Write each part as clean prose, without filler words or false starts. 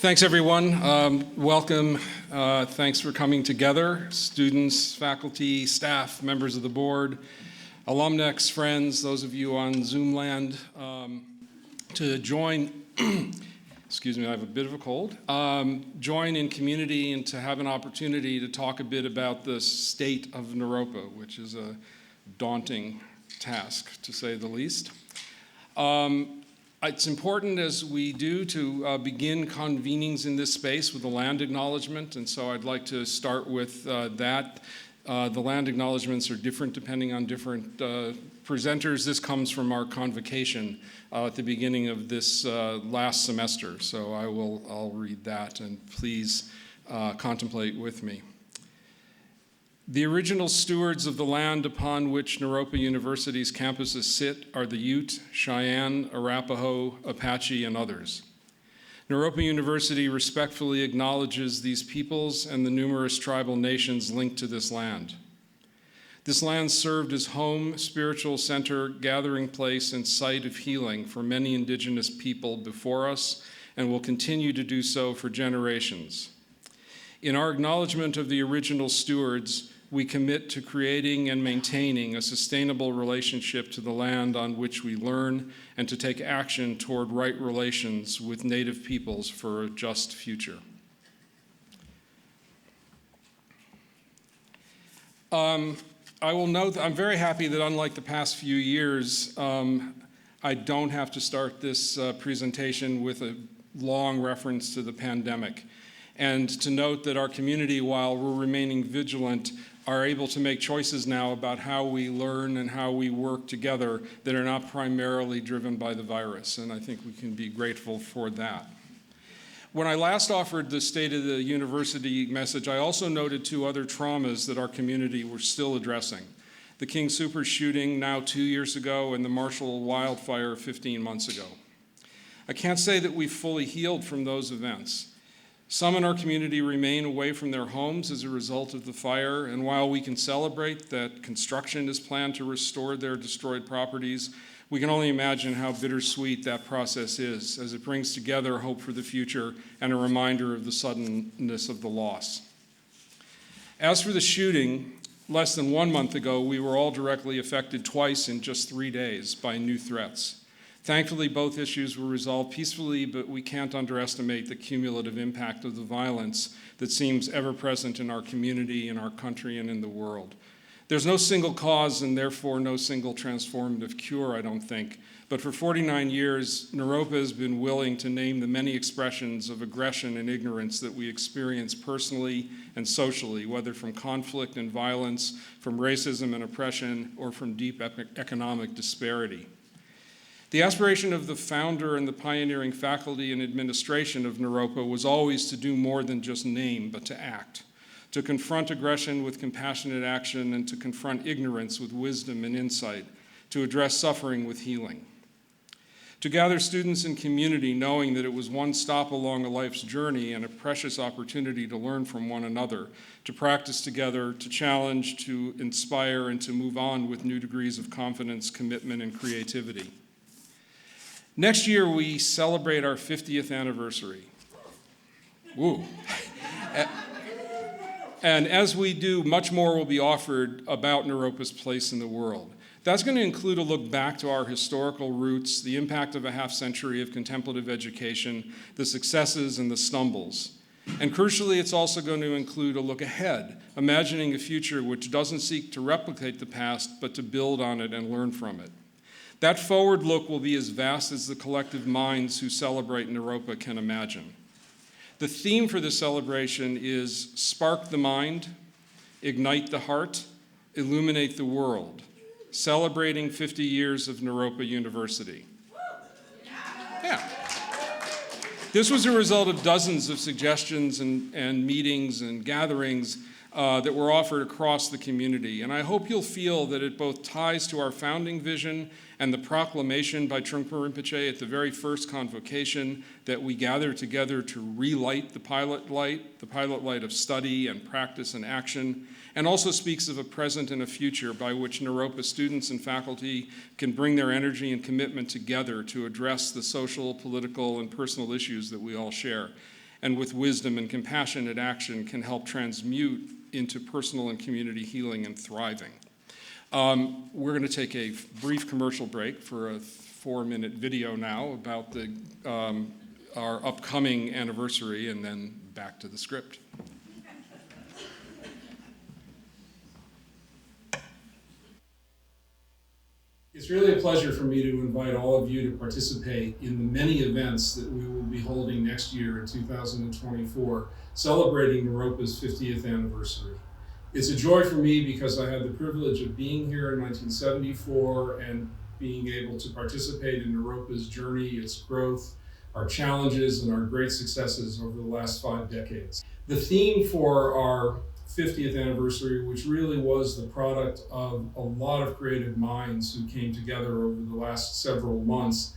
Thanks, everyone. Welcome. Thanks for coming together, students, faculty, staff, members of the board, alumnex, friends, those of you on Zoom land, to join, excuse me, I have a bit of a cold, join in community and to have an opportunity to talk a bit about the state of Naropa, which is a daunting task, to say the least. It's important as we do to begin convenings in this space with a land acknowledgement, and so I'd like to start with that. The land acknowledgements are different depending on different presenters. This comes from our convocation at the beginning of this last semester, so I'll read that, and please contemplate with me. The original stewards of the land upon which Naropa University's campuses sit are the Ute, Cheyenne, Arapaho, Apache, and others. Naropa University respectfully acknowledges these peoples and the numerous tribal nations linked to this land. This land served as home, spiritual center, gathering place, and site of healing for many indigenous people before us and will continue to do so for generations. In our acknowledgement of the original stewards, we commit to creating and maintaining a sustainable relationship to the land on which we learn and to take action toward right relations with Native peoples for a just future. I will note that I'm very happy that unlike the past few years, I don't have to start this presentation with a long reference to the pandemic. And to note that our community, while we're remaining vigilant, are able to make choices now about how we learn and how we work together that are not primarily driven by the virus, and I think we can be grateful for that. When I last offered the State of the University message, I also noted two other traumas that our community were still addressing. The King Soopers shooting now 2 years ago and the Marshall wildfire 15 months ago. I can't say that we've fully healed from those events. Some in our community remain away from their homes as a result of the fire, and while we can celebrate that construction is planned to restore their destroyed properties, we can only imagine how bittersweet that process is, as it brings together hope for the future and a reminder of the suddenness of the loss. As for the shooting, less than 1 month ago, we were all directly affected twice in just 3 days by new threats. Thankfully, both issues were resolved peacefully, but we can't underestimate the cumulative impact of the violence that seems ever present in our community, in our country, and in the world. There's no single cause and therefore no single transformative cure, I don't think. But for 49 years, Naropa has been willing to name the many expressions of aggression and ignorance that we experience personally and socially, whether from conflict and violence, from racism and oppression, or from deep economic disparity. The aspiration of the founder and the pioneering faculty and administration of Naropa was always to do more than just name, but to act, to confront aggression with compassionate action and to confront ignorance with wisdom and insight, to address suffering with healing. To gather students and community knowing that it was one stop along a life's journey and a precious opportunity to learn from one another, to practice together, to challenge, to inspire, and to move on with new degrees of confidence, commitment, and creativity. Next year, we celebrate our 50th anniversary. Woo. And as we do, much more will be offered about Naropa's place in the world. That's going to include a look back to our historical roots, the impact of a half-century of contemplative education, the successes and the stumbles. And crucially, it's also going to include a look ahead, imagining a future which doesn't seek to replicate the past, but to build on it and learn from it. That forward look will be as vast as the collective minds who celebrate Naropa can imagine. The theme for this celebration is Spark the Mind, Ignite the Heart, Illuminate the World, celebrating 50 years of Naropa University. Yeah. This was a result of dozens of suggestions and meetings and gatherings that were offered across the community. And I hope you'll feel that it both ties to our founding vision and the proclamation by Trungpa Rinpoche at the very first convocation that we gather together to relight the pilot light of study and practice and action, and also speaks of a present and a future by which Naropa students and faculty can bring their energy and commitment together to address the social, political, and personal issues that we all share. and with wisdom and compassionate action can help transmute into personal and community healing and thriving. We're going to take a brief commercial break for a 4-minute video now about our upcoming anniversary, and then back to the script. It's really a pleasure for me to invite all of you to participate in the many events that we will be holding next year in 2024, celebrating Naropa's 50th anniversary. It's a joy for me because I had the privilege of being here in 1974 and being able to participate in Naropa's journey, its growth, our challenges, and our great successes over the last 5 decades. The theme for our 50th anniversary, which really was the product of a lot of creative minds who came together over the last several months,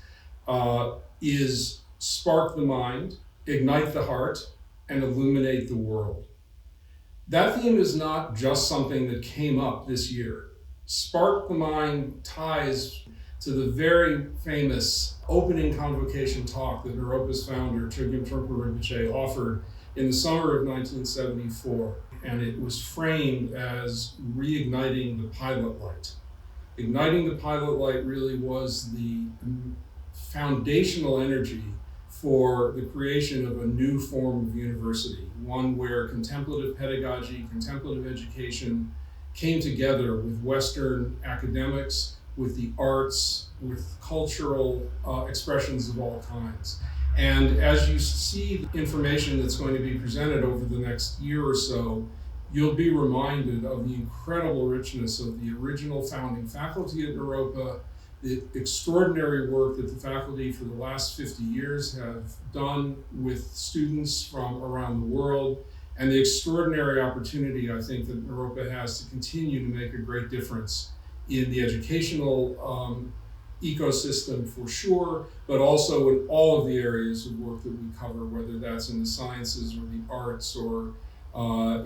is Spark the Mind, Ignite the Heart, and Illuminate the World. That theme is not just something that came up this year. Spark the Mind ties to the very famous opening convocation talk that Naropa's founder, Chogyam Trungpa Rinpoche, offered in the summer of 1974. And it was framed as reigniting the pilot light. Igniting the pilot light really was the foundational energy for the creation of a new form of university, one where contemplative pedagogy, contemplative education came together with Western academics, with the arts, with cultural expressions of all kinds. And as you see the information that's going to be presented over the next year or so, you'll be reminded of the incredible richness of the original founding faculty at Naropa, the extraordinary work that the faculty for the last 50 years have done with students from around the world, and the extraordinary opportunity I think that Naropa has to continue to make a great difference in the educational ecosystem for sure, but also in all of the areas of work that we cover, whether that's in the sciences or the arts or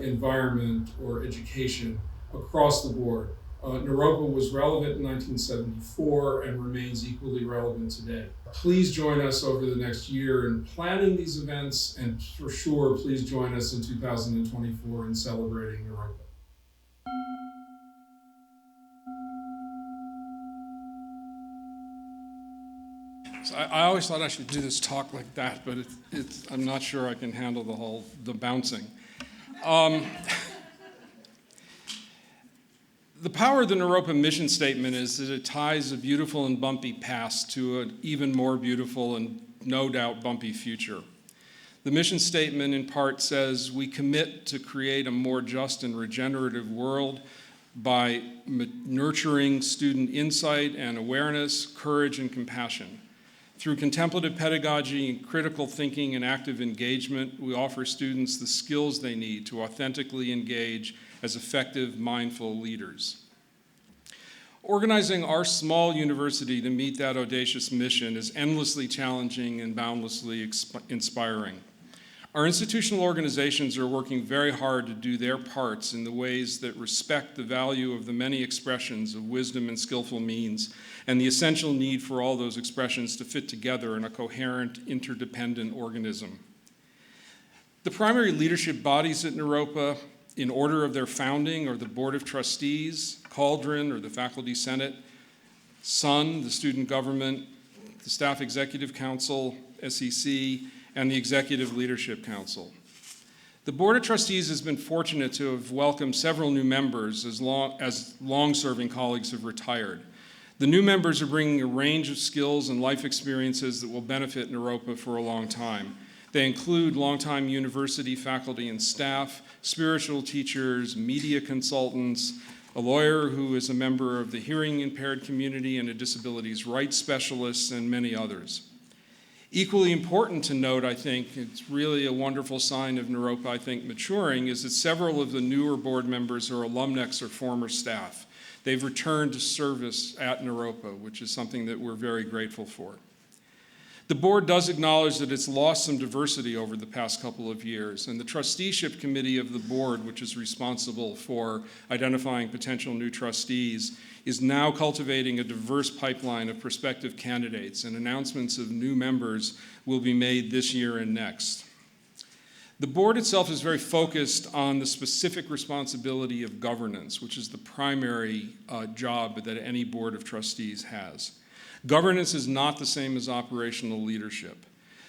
environment or education across the board. Naropa was relevant in 1974 and remains equally relevant today. Please join us over the next year in planning these events, and for sure, please join us in 2024 in celebrating Naropa. So I always thought I should do this talk like that, but I'm not sure I can handle the bouncing. The power of the Naropa mission statement is that it ties a beautiful and bumpy past to an even more beautiful and no doubt bumpy future. The mission statement in part says, we commit to create a more just and regenerative world by nurturing student insight and awareness, courage and compassion. Through contemplative pedagogy and critical thinking and active engagement, we offer students the skills they need to authentically engage as effective, mindful leaders. Organizing our small university to meet that audacious mission is endlessly challenging and boundlessly inspiring. Our institutional organizations are working very hard to do their parts in the ways that respect the value of the many expressions of wisdom and skillful means, and the essential need for all those expressions to fit together in a coherent, interdependent organism. The primary leadership bodies at Naropa, in order of their founding, are the Board of Trustees, Cauldron, or the Faculty Senate, SUN, the Student Government, the Staff Executive Council, SEC, and the Executive Leadership Council. The Board of Trustees has been fortunate to have welcomed several new members as long-serving colleagues have retired. The new members are bringing a range of skills and life experiences that will benefit Naropa for a long time. They include longtime university faculty and staff, spiritual teachers, media consultants, a lawyer who is a member of the hearing impaired community and a disabilities rights specialist, and many others. Equally important to note, I think, it's really a wonderful sign of Naropa, I think, maturing, is that several of the newer board members are alumni or former staff. They've returned to service at Naropa, which is something that we're very grateful for. The board does acknowledge that it's lost some diversity over the past couple of years, and the trusteeship committee of the board, which is responsible for identifying potential new trustees, is now cultivating a diverse pipeline of prospective candidates, and announcements of new members will be made this year and next. The board itself is very focused on the specific responsibility of governance, which is the primary job that any board of trustees has. Governance is not the same as operational leadership.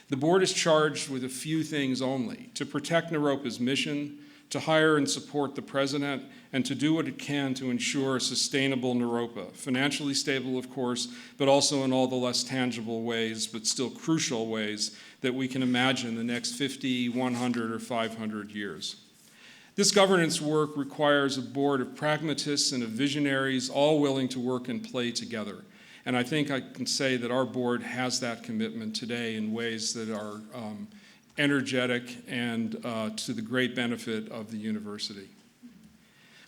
The board is charged with a few things only: to protect Naropa's mission, to hire and support the president, and to do what it can to ensure a sustainable Naropa, financially stable, of course, but also in all the less tangible ways, but still crucial ways, that we can imagine the next 50, 100, or 500 years. This governance work requires a board of pragmatists and of visionaries, all willing to work and play together. And I think I can say that our board has that commitment today in ways that are energetic and to the great benefit of the university.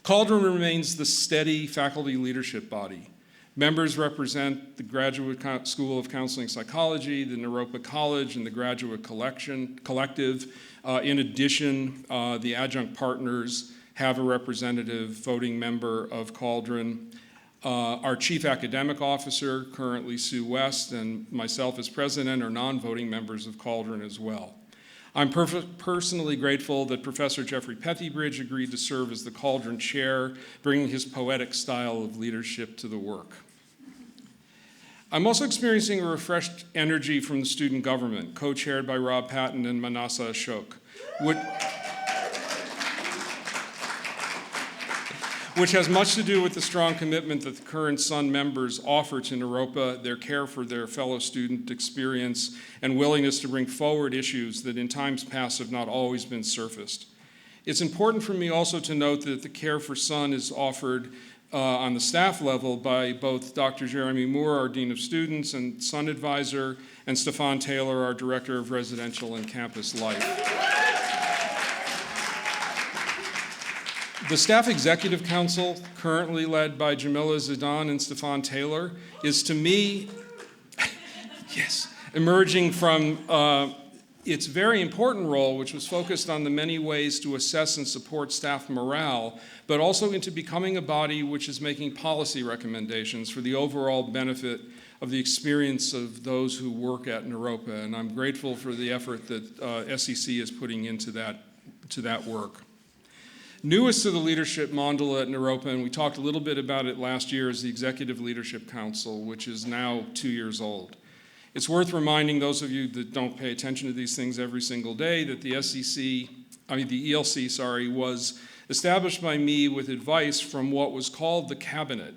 Cauldron remains the steady faculty leadership body. Members represent the Graduate School of Counseling Psychology, the Naropa College, and the Graduate Collective. In addition, the adjunct partners have a representative voting member of Cauldron. Our chief academic officer, currently Sue West, and myself as president are non-voting members of Cauldron as well. I'm personally grateful that Professor Jeffrey Pethybridge agreed to serve as the Cauldron chair, bringing his poetic style of leadership to the work. I'm also experiencing a refreshed energy from the student government, co-chaired by Rob Patton and Manasa Ashok, which has much to do with the strong commitment that the current Sun members offer to Naropa, their care for their fellow student experience, and willingness to bring forward issues that in times past have not always been surfaced. It's important for me also to note that the care for Sun is offered on the staff level by both Dr. Jeremy Moore, our Dean of Students and Sun Advisor, and Stefan Taylor, our Director of Residential and Campus Life. The Staff Executive Council, currently led by Jamila Zidane and Stefan Taylor, is to me, yes, emerging from its very important role, which was focused on the many ways to assess and support staff morale, but also into becoming a body which is making policy recommendations for the overall benefit of the experience of those who work at Naropa. And I'm grateful for the effort that SEC is putting into that work. Newest to the leadership mandala at Naropa, and we talked a little bit about it last year, is the Executive Leadership Council, which is now 2 years old. It's worth reminding those of you that don't pay attention to these things every single day that the ELC, was established by me with advice from what was called the Cabinet.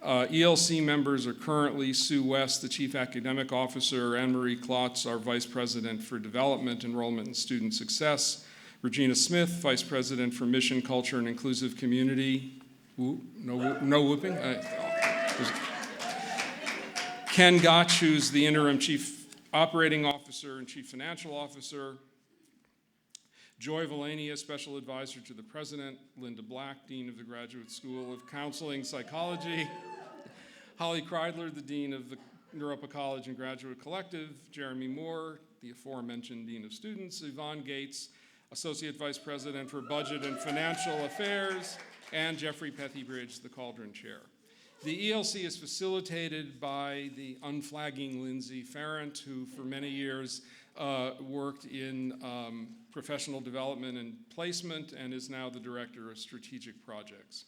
ELC members are currently Sue West, the Chief Academic Officer, Anne-Marie Klotz, our Vice President for Development, Enrollment, and Student Success, Regina Smith, Vice President for Mission, Culture, and Inclusive Community. No whooping? Ken Gotch, who's the Interim Chief Operating Officer and Chief Financial Officer. Joy Valania, Special Advisor to the President. Linda Black, Dean of the Graduate School of Counseling Psychology. Holly Kreidler, the Dean of the Naropa College and Graduate Collective. Jeremy Moore, the aforementioned Dean of Students. Yvonne Gates, Associate Vice President for Budget and Financial Affairs, and Jeffrey Pethybridge, the Cauldron Chair. The ELC is facilitated by the unflagging Lindsay Farrant, who for many years worked in professional development and placement and is now the Director of Strategic Projects.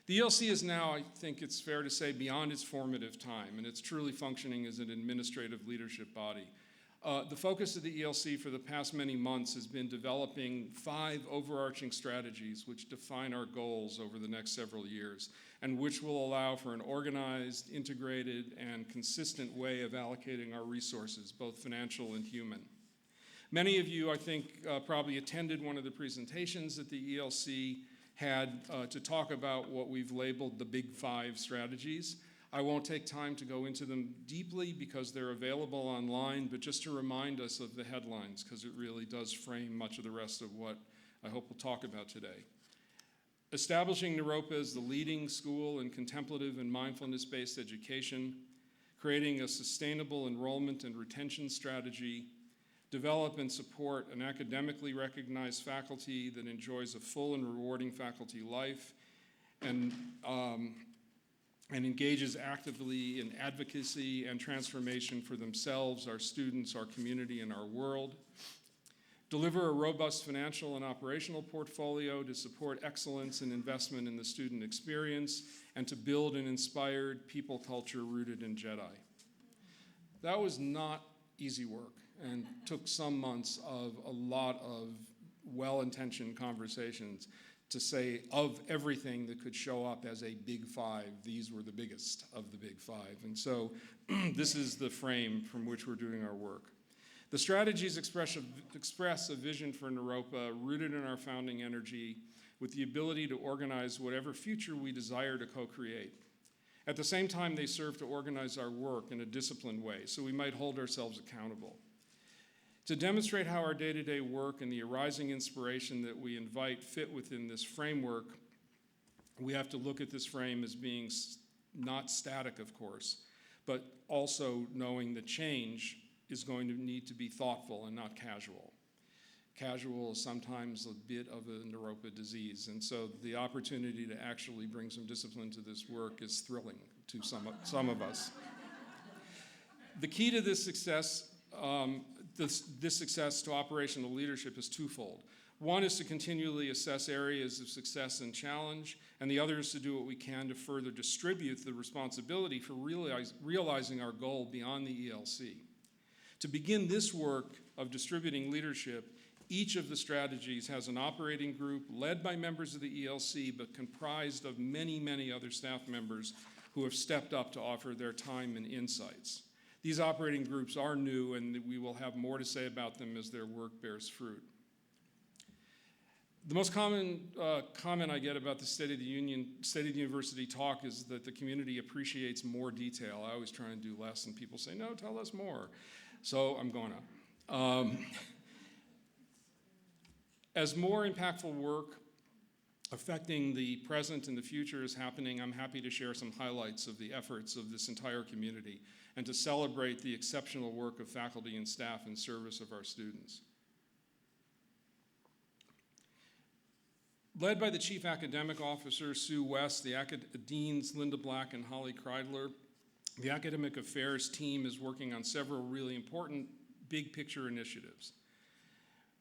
The ELC is now, I think it's fair to say, beyond its formative time, and it's truly functioning as an administrative leadership body. The focus of the ELC for the past many months has been developing 5 overarching strategies which define our goals over the next several years and which will allow for an organized, integrated, and consistent way of allocating our resources, both financial and human. Many of you, I think, probably attended one of the presentations that the ELC had to talk about what we've labeled the Big 5 strategies. I won't take time to go into them deeply because they're available online, but just to remind us of the headlines, because it really does frame much of the rest of what I hope we'll talk about today. Establishing Naropa as the leading school in contemplative and mindfulness-based education, creating a sustainable enrollment and retention strategy, develop and support an academically recognized faculty that enjoys a full and rewarding faculty life, and engages actively in advocacy and transformation for themselves, our students, our community, and our world. Deliver a robust financial and operational portfolio to support excellence and investment in the student experience, and to build an inspired people culture rooted in JEDI. That was not easy work and took some months of a lot of well-intentioned conversations to say of everything that could show up as a big five, these were the biggest of the big five. And so this is the frame from which we're doing our work. The strategies express a vision for Naropa rooted in our founding energy with the ability to organize whatever future we desire to co-create. At the same time, they serve to organize our work in a disciplined way so we might hold ourselves accountable. To demonstrate how our day-to-day work and the arising inspiration that we invite fit within this framework, we have to look at this frame as being not static, of course, but also knowing that change is going to need to be thoughtful and not casual. Casual is sometimes a bit of a Naropa disease, and so the opportunity to actually bring some discipline to this work is thrilling to some of us. The key to this success to operational leadership is twofold. One is to continually assess areas of success and challenge, and the other is to do what we can to further distribute the responsibility for realizing our goal beyond the ELC. To begin this work of distributing leadership, each of the strategies has an operating group led by members of the ELC, but comprised of many, many other staff members who have stepped up to offer their time and insights. These operating groups are new, and we will have more to say about them as their work bears fruit. The most common comment I get about the State of the University talk is that the community appreciates more detail. I always try and do less, and people say, no, tell us more. So I'm going to. As more impactful work affecting the present and the future is happening, I'm happy to share some highlights of the efforts of this entire community and to celebrate the exceptional work of faculty and staff in service of our students. Led by the Chief Academic Officer, Sue West, the Deans, Linda Black and Holly Kreidler, the Academic Affairs team is working on several really important big picture initiatives.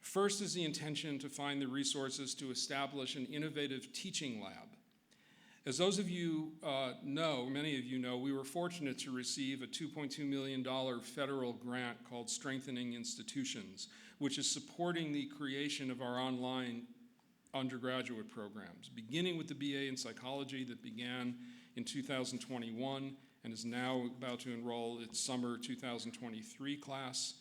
First is the intention to find the resources to establish an innovative teaching lab. As those of you know, many of you know, we were fortunate to receive a $2.2 million federal grant called Strengthening Institutions, which is supporting the creation of our online undergraduate programs, beginning with the BA in psychology that began in 2021 and is now about to enroll its summer 2023 class.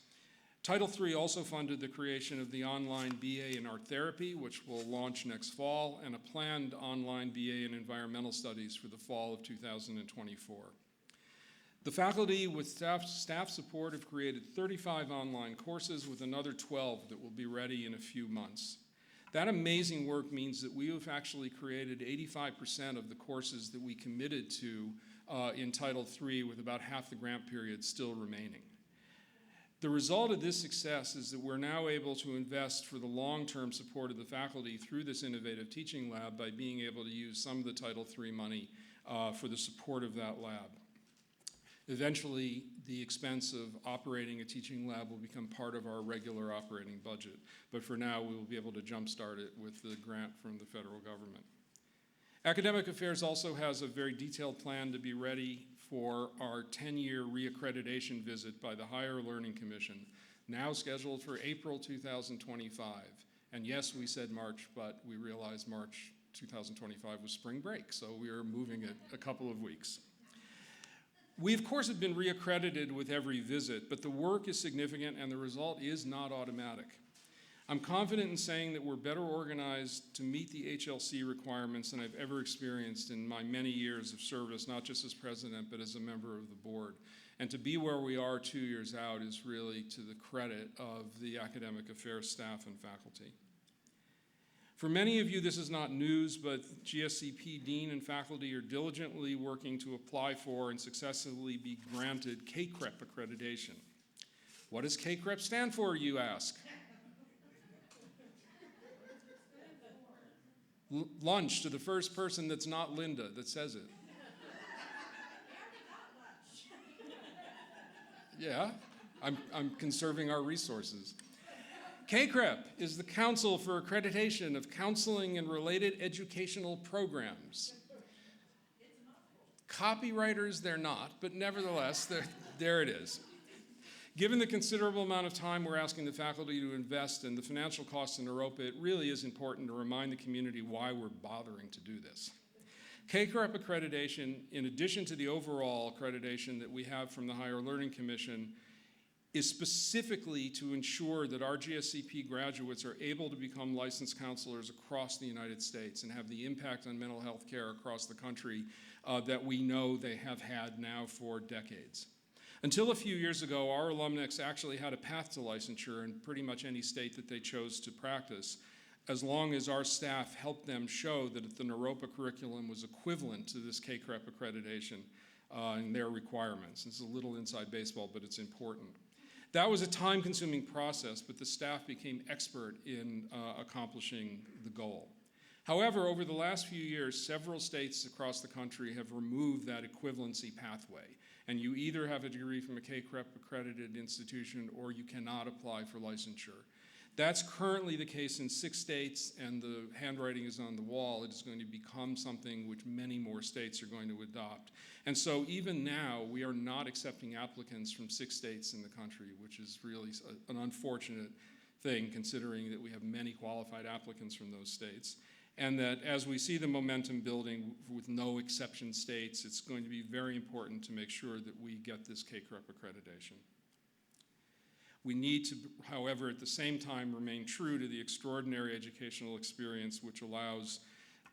Title III also funded the creation of the online BA in Art Therapy, which will launch next fall, and a planned online BA in Environmental Studies for the fall of 2024. The faculty, with staff support, have created 35 online courses with another 12 that will be ready in a few months. That amazing work means that we have actually created 85% of the courses that we committed to in Title III, with about half the grant period still remaining. The result of this success is that we're now able to invest for the long-term support of the faculty through this innovative teaching lab by being able to use some of the Title III money for the support of that lab. Eventually, the expense of operating a teaching lab will become part of our regular operating budget, but for now, we will be able to jumpstart it with the grant from the federal government. Academic Affairs also has a very detailed plan to be ready for our 10-year reaccreditation visit by the Higher Learning Commission, now scheduled for April 2025. And yes, we said March, but we realized March 2025 was spring break, so we are moving it a couple of weeks. We, of course, have been reaccredited with every visit, but the work is significant and the result is not automatic. I'm confident in saying that we're better organized to meet the HLC requirements than I've ever experienced in my many years of service, not just as president, but as a member of the board. And to be where we are 2 years out is really to the credit of the academic affairs staff and faculty. For many of you, this is not news, but GSCP dean and faculty are diligently working to apply for and successfully be granted CACREP accreditation. What does CACREP stand for, you ask? Lunch to the first person that's not Linda that says it. Yeah, I'm conserving our resources. CACREP is the Council for Accreditation of Counseling and Related Educational Programs. Copywriters, they're not, but nevertheless, there it is. Given the considerable amount of time we're asking the faculty to invest and the financial costs in Naropa, it really is important to remind the community why we're bothering to do this. CACREP accreditation, in addition to the overall accreditation that we have from the Higher Learning Commission, is specifically to ensure that our GSCP graduates are able to become licensed counselors across the United States and have the impact on mental health care across the country that we know they have had now for decades. Until a few years ago, our alumnus actually had a path to licensure in pretty much any state that they chose to practice, as long as our staff helped them show that the Naropa curriculum was equivalent to this CACREP accreditation and their requirements. It's a little inside baseball, but it's important. That was a time-consuming process, but the staff became expert in accomplishing the goal. However, over the last few years, several states across the country have removed that equivalency pathway, and you either have a degree from a CACREP accredited institution or you cannot apply for licensure. That's currently the case in 6 states, and the handwriting is on the wall. It is going to become something which many more states are going to adopt. And so even now, we are not accepting applicants from 6 states in the country, which is really an unfortunate thing, considering that we have many qualified applicants from those states. And that as we see the momentum building with no exception states, it's going to be very important to make sure that we get this CACREP accreditation. We need to, however, at the same time remain true to the extraordinary educational experience which allows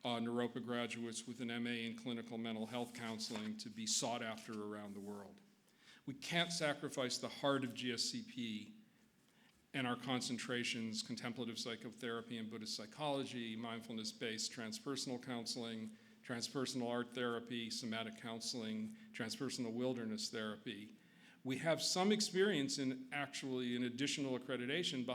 Naropa graduates with an MA in clinical mental health counseling to be sought after around the world. We can't sacrifice the heart of GSCP and our concentrations, contemplative psychotherapy and Buddhist psychology, mindfulness-based transpersonal counseling, transpersonal art therapy, somatic counseling, transpersonal wilderness therapy. We have some experience in actually an additional accreditation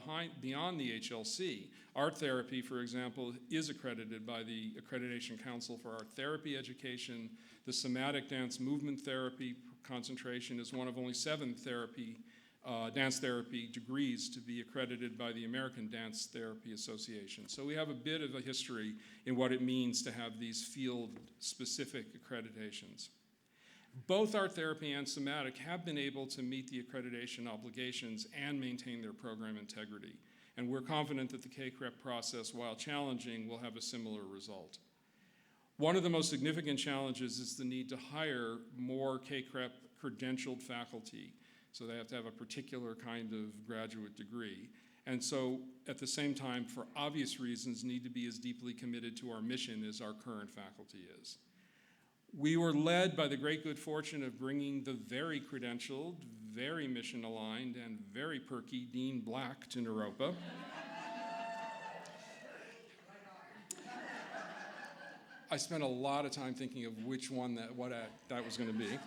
beyond the HLC. Art therapy, for example, is accredited by the Accreditation Council for Art Therapy Education. The somatic dance movement therapy concentration is one of only 7 dance therapy degrees to be accredited by the American Dance Therapy Association. So we have a bit of a history in what it means to have these field-specific accreditations. Both art therapy and somatic have been able to meet the accreditation obligations and maintain their program integrity. And we're confident that the CACREP process, while challenging, will have a similar result. One of the most significant challenges is the need to hire more CACREP credentialed faculty. So they have to have a particular kind of graduate degree. And so at the same time, for obvious reasons, need to be as deeply committed to our mission as our current faculty is. We were led by the great good fortune of bringing the very credentialed, very mission-aligned, and very perky Dean Black to Naropa. I spent a lot of time thinking of which one that was going to be.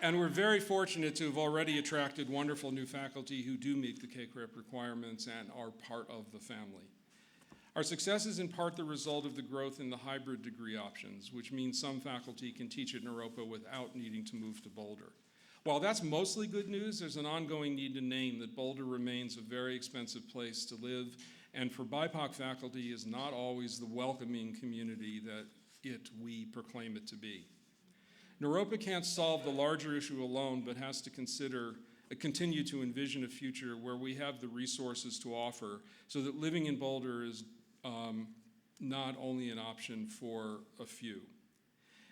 And we're very fortunate to have already attracted wonderful new faculty who do meet the CACREP requirements and are part of the family. Our success is in part the result of the growth in the hybrid degree options, which means some faculty can teach at Naropa without needing to move to Boulder. While that's mostly good news, there's an ongoing need to name that Boulder remains a very expensive place to live, and for BIPOC faculty is not always the welcoming community that we proclaim it to be. Naropa can't solve the larger issue alone, but has to continue to envision a future where we have the resources to offer so that living in Boulder is not only an option for a few.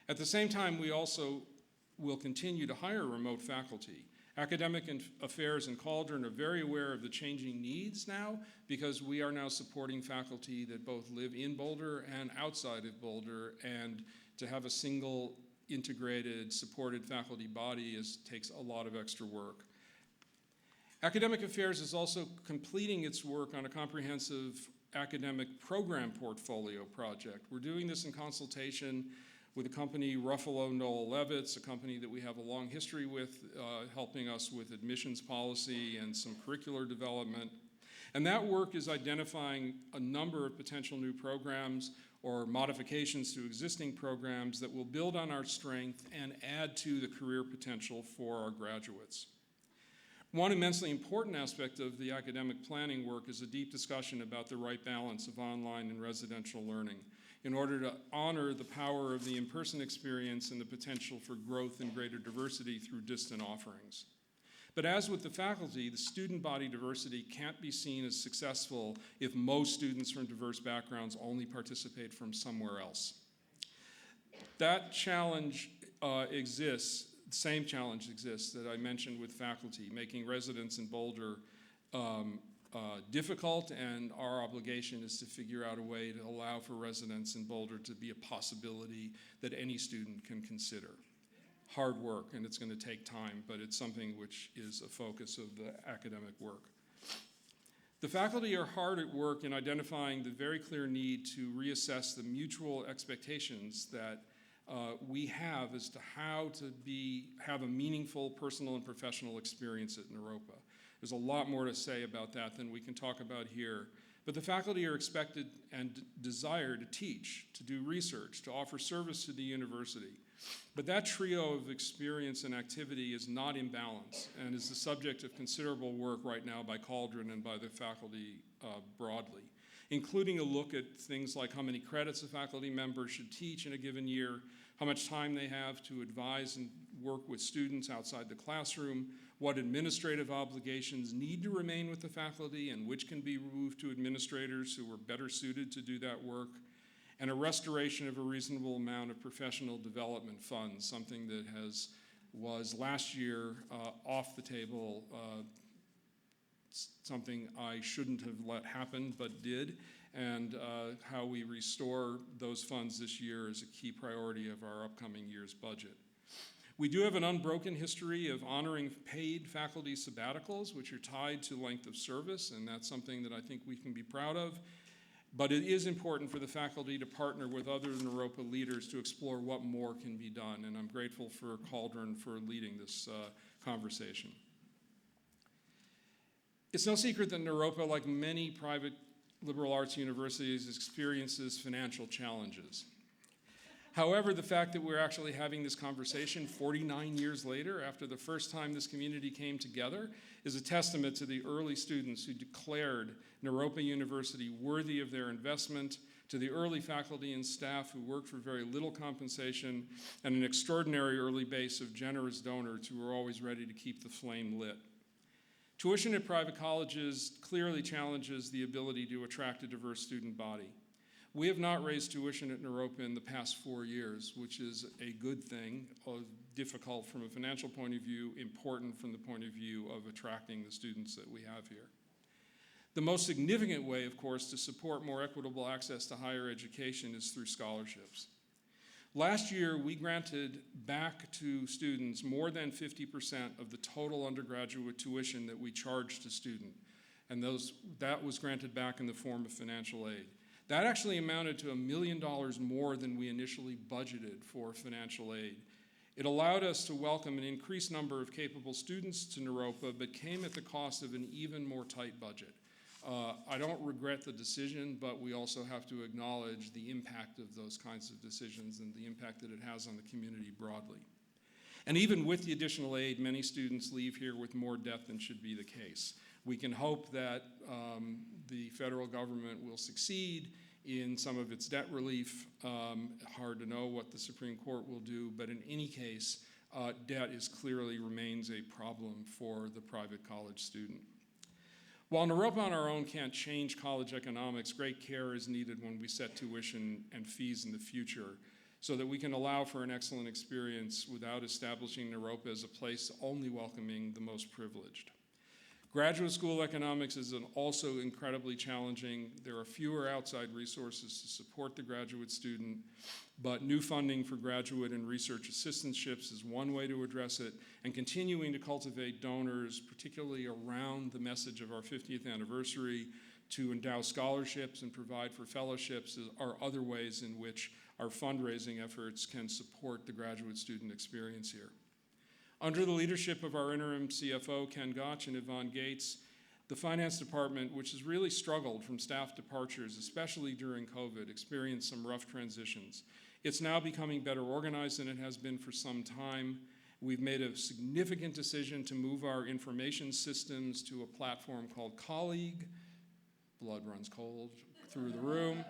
At the same time, we also will continue to hire remote faculty. Academic Affairs and Cauldron are very aware of the changing needs now because we are now supporting faculty that both live in Boulder and outside of Boulder, and to have a single integrated, supported faculty body takes a lot of extra work. Academic Affairs is also completing its work on a comprehensive academic program portfolio project. We're doing this in consultation with a company, Ruffalo Noel Levitz, a company that we have a long history with, helping us with admissions policy and some curricular development. And that work is identifying a number of potential new programs or modifications to existing programs that will build on our strength and add to the career potential for our graduates. One immensely important aspect of the academic planning work is a deep discussion about the right balance of online and residential learning in order to honor the power of the in-person experience and the potential for growth and greater diversity through distant offerings. But as with the faculty, the student body diversity can't be seen as successful if most students from diverse backgrounds only participate from somewhere else. That challenge exists. The same challenge exists that I mentioned with faculty, making residence in Boulder difficult, and our obligation is to figure out a way to allow for residence in Boulder to be a possibility that any student can consider. Hard work, and it's going to take time, but it's something which is a focus of the academic work. The faculty are hard at work in identifying the very clear need to reassess the mutual expectations that we have as to how to have a meaningful personal and professional experience at Naropa. There's a lot more to say about that than we can talk about here. But the faculty are expected and desire to teach, to do research, to offer service to the university. But that trio of experience and activity is not in balance and is the subject of considerable work right now by Cauldron and by the faculty broadly, including a look at things like how many credits a faculty member should teach in a given year, how much time they have to advise and work with students outside the classroom, what administrative obligations need to remain with the faculty and which can be removed to administrators who are better suited to do that work, and a restoration of a reasonable amount of professional development funds, something that was last year off the table, something I shouldn't have let happen but did, and how we restore those funds this year is a key priority of our upcoming year's budget. We do have an unbroken history of honoring paid faculty sabbaticals, which are tied to length of service, and that's something that I think we can be proud of. But it is important for the faculty to partner with other Naropa leaders to explore what more can be done, and I'm grateful for Cauldron for leading this conversation. It's no secret that Naropa, like many private liberal arts universities, experiences financial challenges. However, the fact that we're actually having this conversation 49 years later, after the first time this community came together, is a testament to the early students who declared Naropa University worthy of their investment, to the early faculty and staff who worked for very little compensation, and an extraordinary early base of generous donors who were always ready to keep the flame lit. Tuition at private colleges clearly challenges the ability to attract a diverse student body. We have not raised tuition at Naropa in the past 4 years, which is a good thing, difficult from a financial point of view, important from the point of view of attracting the students that we have here. The most significant way, of course, to support more equitable access to higher education is through scholarships. Last year, we granted back to students more than 50% of the total undergraduate tuition that we charged to students, and that was granted back in the form of financial aid. That actually amounted to $1 million more than we initially budgeted for financial aid. It allowed us to welcome an increased number of capable students to Naropa, but came at the cost of an even more tight budget. I don't regret the decision, but we also have to acknowledge the impact of those kinds of decisions and the impact that it has on the community broadly. And even with the additional aid, many students leave here with more debt than should be the case. We can hope that the federal government will succeed in some of its debt relief. Hard to know what the Supreme Court will do, but in any case, debt clearly remains a problem for the private college student. While Naropa on our own can't change college economics, great care is needed when we set tuition and fees in the future so that we can allow for an excellent experience without establishing Naropa as a place only welcoming the most privileged. Graduate school economics is also incredibly challenging. There are fewer outside resources to support the graduate student, but new funding for graduate and research assistantships is one way to address it, and continuing to cultivate donors, particularly around the message of our 50th anniversary, to endow scholarships and provide for fellowships are other ways in which our fundraising efforts can support the graduate student experience here. Under the leadership of our interim CFO, Ken Gotch, and Yvonne Gates, the finance department, which has really struggled from staff departures, especially during COVID, experienced some rough transitions. It's now becoming better organized than it has been for some time. We've made a significant decision to move our information systems to a platform called Colleague. Blood runs cold through the room.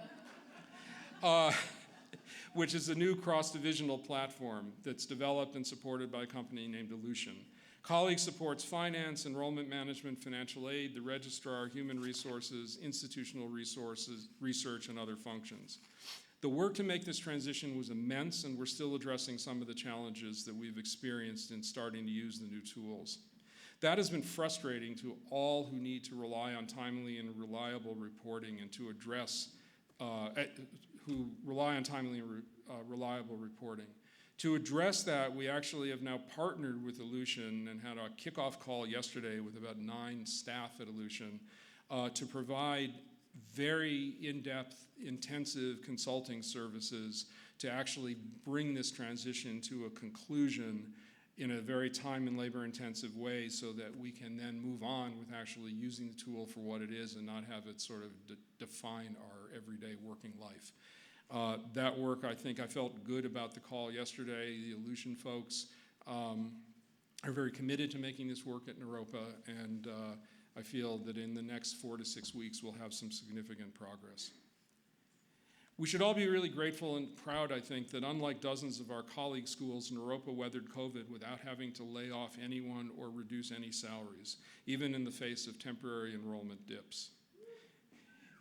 Which is a new cross-divisional platform that's developed and supported by a company named Ellucian. Colleague supports finance, enrollment management, financial aid, the registrar, human resources, institutional resources, research, and other functions. The work to make this transition was immense, and we're still addressing some of the challenges that we've experienced in starting to use the new tools. That has been frustrating to all who need to rely on timely and reliable reporting and to address who rely on timely and reliable reporting. To address that, we actually have now partnered with Ellucian and had a kickoff call yesterday with about 9 staff at Ellucian to provide very in-depth, intensive consulting services to actually bring this transition to a conclusion in a very time and labor-intensive way so that we can then move on with actually using the tool for what it is and not have it sort of define our everyday working life. That work, I think I felt good about the call yesterday. The Ellucian folks are very committed to making this work at Naropa, and I feel that in the next 4 to 6 weeks we'll have some significant progress. We should all be really grateful and proud, I think, that unlike dozens of our colleague schools, Naropa weathered COVID without having to lay off anyone or reduce any salaries, even in the face of temporary enrollment dips.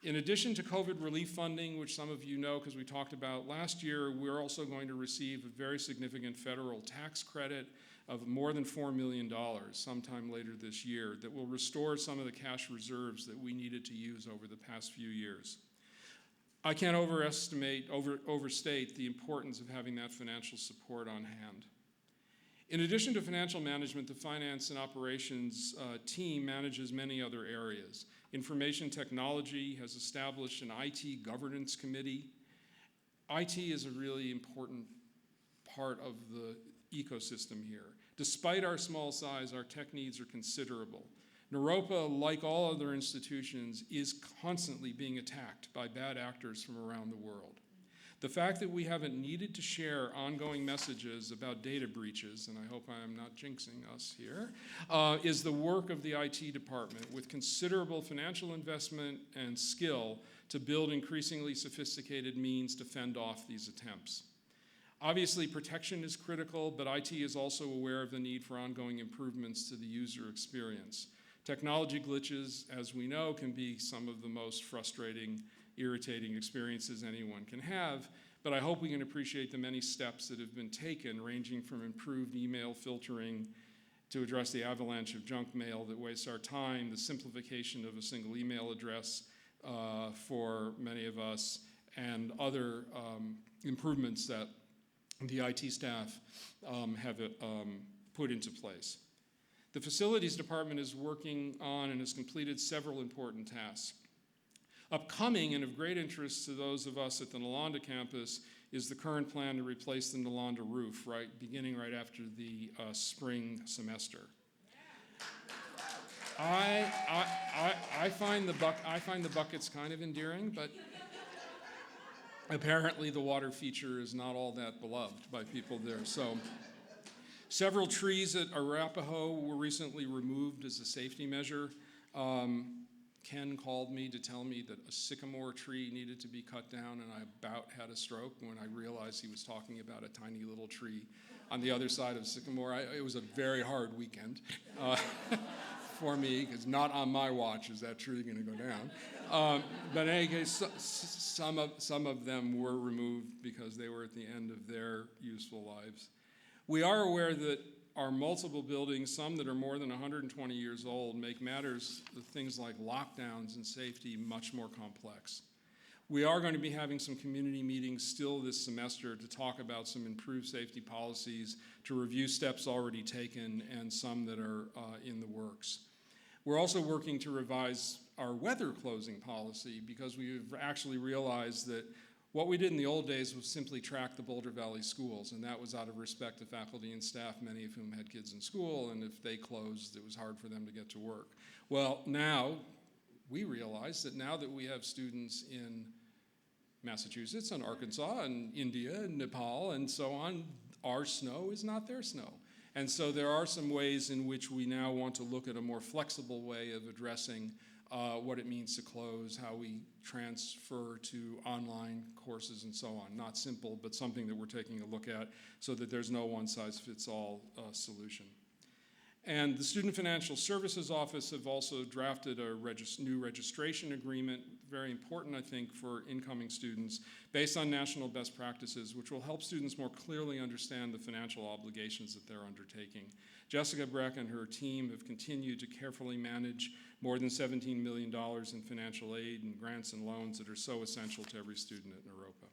In addition to COVID relief funding, which some of you know because we talked about last year, we're also going to receive a very significant federal tax credit of more than $4 million sometime later this year that will restore some of the cash reserves that we needed to use over the past few years. I can't overstate the importance of having that financial support on hand. In addition to financial management, the finance and operations team manages many other areas. Information technology has established an IT governance committee. IT is a really important part of the ecosystem here. Despite our small size, our tech needs are considerable. Naropa, like all other institutions, is constantly being attacked by bad actors from around the world. The fact that we haven't needed to share ongoing messages about data breaches, and I hope I am not jinxing us here, is the work of the IT department with considerable financial investment and skill to build increasingly sophisticated means to fend off these attempts. Obviously, protection is critical, but IT is also aware of the need for ongoing improvements to the user experience. Technology glitches, as we know, can be some of the most frustrating, irritating experiences anyone can have, but I hope we can appreciate the many steps that have been taken, ranging from improved email filtering to address the avalanche of junk mail that wastes our time, the simplification of a single email address for many of us, and other improvements that the IT staff have put into place. The facilities department is working on and has completed several important tasks. Upcoming and of great interest to those of us at the Nalanda campus is the current plan to replace the Nalanda roof, beginning right after the spring semester. I find the buckets kind of endearing, but apparently the water feature is not all that beloved by people there. So, several trees at Arapahoe were recently removed as a safety measure. Ken called me to tell me that a sycamore tree needed to be cut down, and I about had a stroke when I realized he was talking about a tiny little tree on the other side of sycamore. It was a very hard weekend for me, because not on my watch is that tree going to go down. But in any case, some of them were removed because they were at the end of their useful lives. We are aware that our multiple buildings, some that are more than 120 years old, make matters, things like lockdowns and safety, much more complex. We are going to be having some community meetings still this semester to talk about some improved safety policies, to review steps already taken and some that are in the works. We're also working to revise our weather closing policy because we've actually realized that what we did in the old days was simply track the Boulder Valley schools, and that was out of respect to faculty and staff, many of whom had kids in school, and if they closed, it was hard for them to get to work. Well, now we realize that now that we have students in Massachusetts and Arkansas and India and Nepal and so on, our snow is not their snow. And so there are some ways in which we now want to look at a more flexible way of addressing what it means to close, how we transfer to online courses and so on. Not simple, but something that we're taking a look at so that there's no one-size-fits-all solution. And the Student Financial Services Office have also drafted a new registration agreement, very important, I think, for incoming students, based on national best practices, which will help students more clearly understand the financial obligations that they're undertaking. Jessica Breck and her team have continued to carefully manage more than $17 million in financial aid and grants and loans that are so essential to every student at Naropa.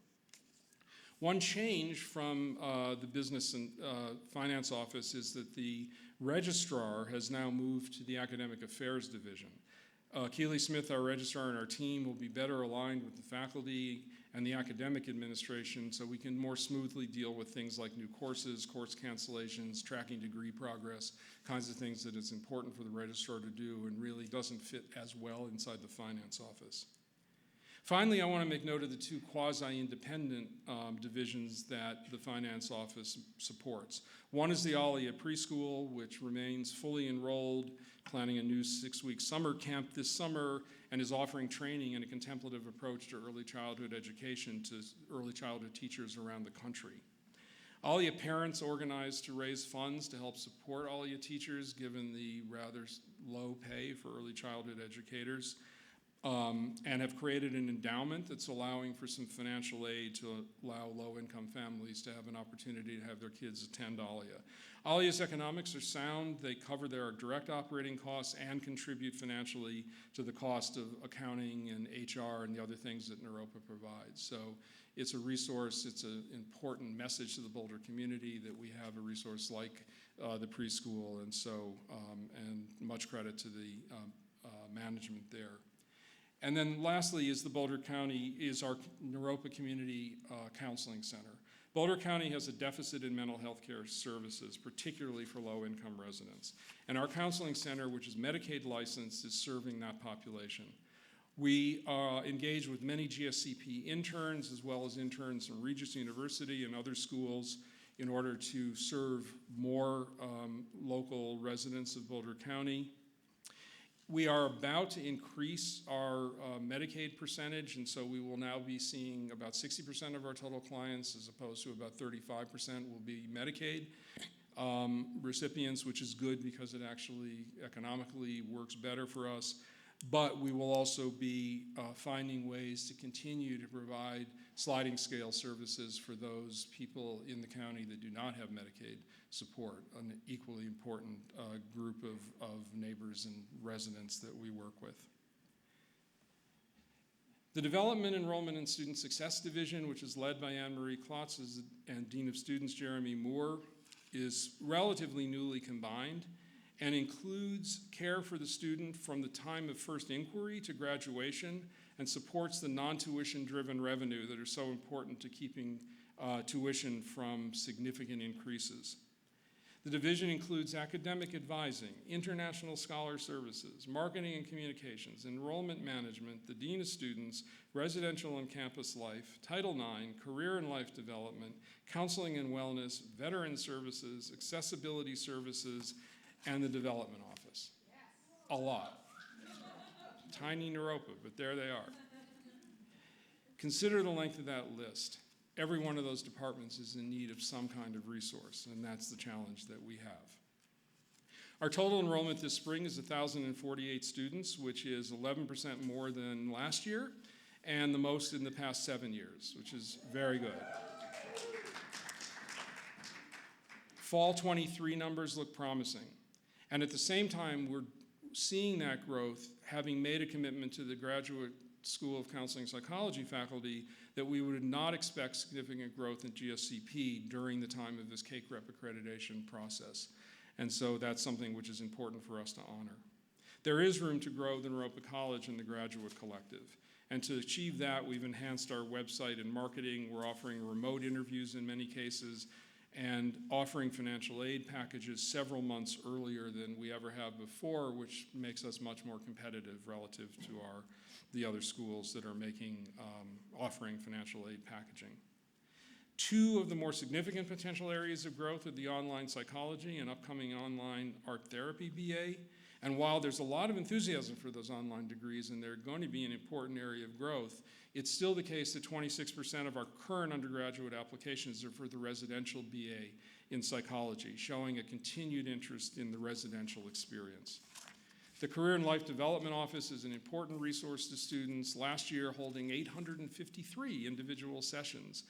One change from the Business and Finance Office is that the registrar has now moved to the Academic Affairs Division. Keely Smith, our registrar, and our team will be better aligned with the faculty and the academic administration so we can more smoothly deal with things like new courses, course cancellations, tracking degree progress, kinds of things that it's important for the registrar to do and really doesn't fit as well inside the finance office. Finally, I want to make note of the two quasi-independent divisions that the Finance Office supports. One is the Alia Preschool, which remains fully enrolled, planning a new 6-week summer camp this summer, and is offering training in a contemplative approach to early childhood education to early childhood teachers around the country. Alia parents organized to raise funds to help support Alia teachers, given the rather low pay for early childhood educators. And have created an endowment that's allowing for some financial aid to allow low-income families to have an opportunity to have their kids attend Alia. Alia's economics are sound. They cover their direct operating costs and contribute financially to the cost of accounting and HR and the other things that Naropa provides. So it's a resource. It's an important message to the Boulder community that we have a resource like the preschool, and so and much credit to the management there. And then lastly is our Naropa Community Counseling Center. Boulder County has a deficit in mental health care services, particularly for low-income residents. And our counseling center, which is Medicaid licensed, is serving that population. We engage with many GSCP interns, as well as interns from Regis University and other schools, in order to serve more local residents of Boulder County. We are about to increase our Medicaid percentage, and so we will now be seeing about 60% of our total clients, as opposed to about 35% will be Medicaid recipients, which is good because it actually economically works better for us. But we will also be finding ways to continue to provide sliding scale services for those people in the county that do not have Medicaid support, an equally important group of neighbors and residents that we work with. The Development, Enrollment, and Student Success Division, which is led by Anne-Marie Klotz and Dean of Students Jeremy Moore, is relatively newly combined and includes care for the student from the time of first inquiry to graduation, and supports the non-tuition driven revenue that are so important to keeping tuition from significant increases. The division includes academic advising, international scholar services, marketing and communications, enrollment management, the dean of students, residential and campus life, Title IX, career and life development, counseling and wellness, veteran services, accessibility services, and the development office. Yes. A lot. Tiny Naropa, but there they are. Consider the length of that list. Every one of those departments is in need of some kind of resource, and that's the challenge that we have. Our total enrollment this spring is 1,048 students, which is 11% more than last year, and the most in the past 7 years, which is very good. Fall 23 numbers look promising. And at the same time, we're seeing that growth, having made a commitment to the Graduate School of Counseling Psychology faculty that we would not expect significant growth in GSCP during the time of this CAIC-REP accreditation process. And so that's something which is important for us to honor. There is room to grow the Naropa College and the Graduate Collective. And to achieve that, we've enhanced our website and marketing. We're offering remote interviews in many cases, and offering financial aid packages several months earlier than we ever have before, which makes us much more competitive relative to the other schools that are offering financial aid packaging. Two of the more significant potential areas of growth are the online psychology and upcoming online art therapy BA. And while there's a lot of enthusiasm for those online degrees and they're going to be an important area of growth, it's still the case that 26% of our current undergraduate applications are for the residential BA in psychology, showing a continued interest in the residential experience. The Career and Life Development Office is an important resource to students, last year holding 853 individual sessions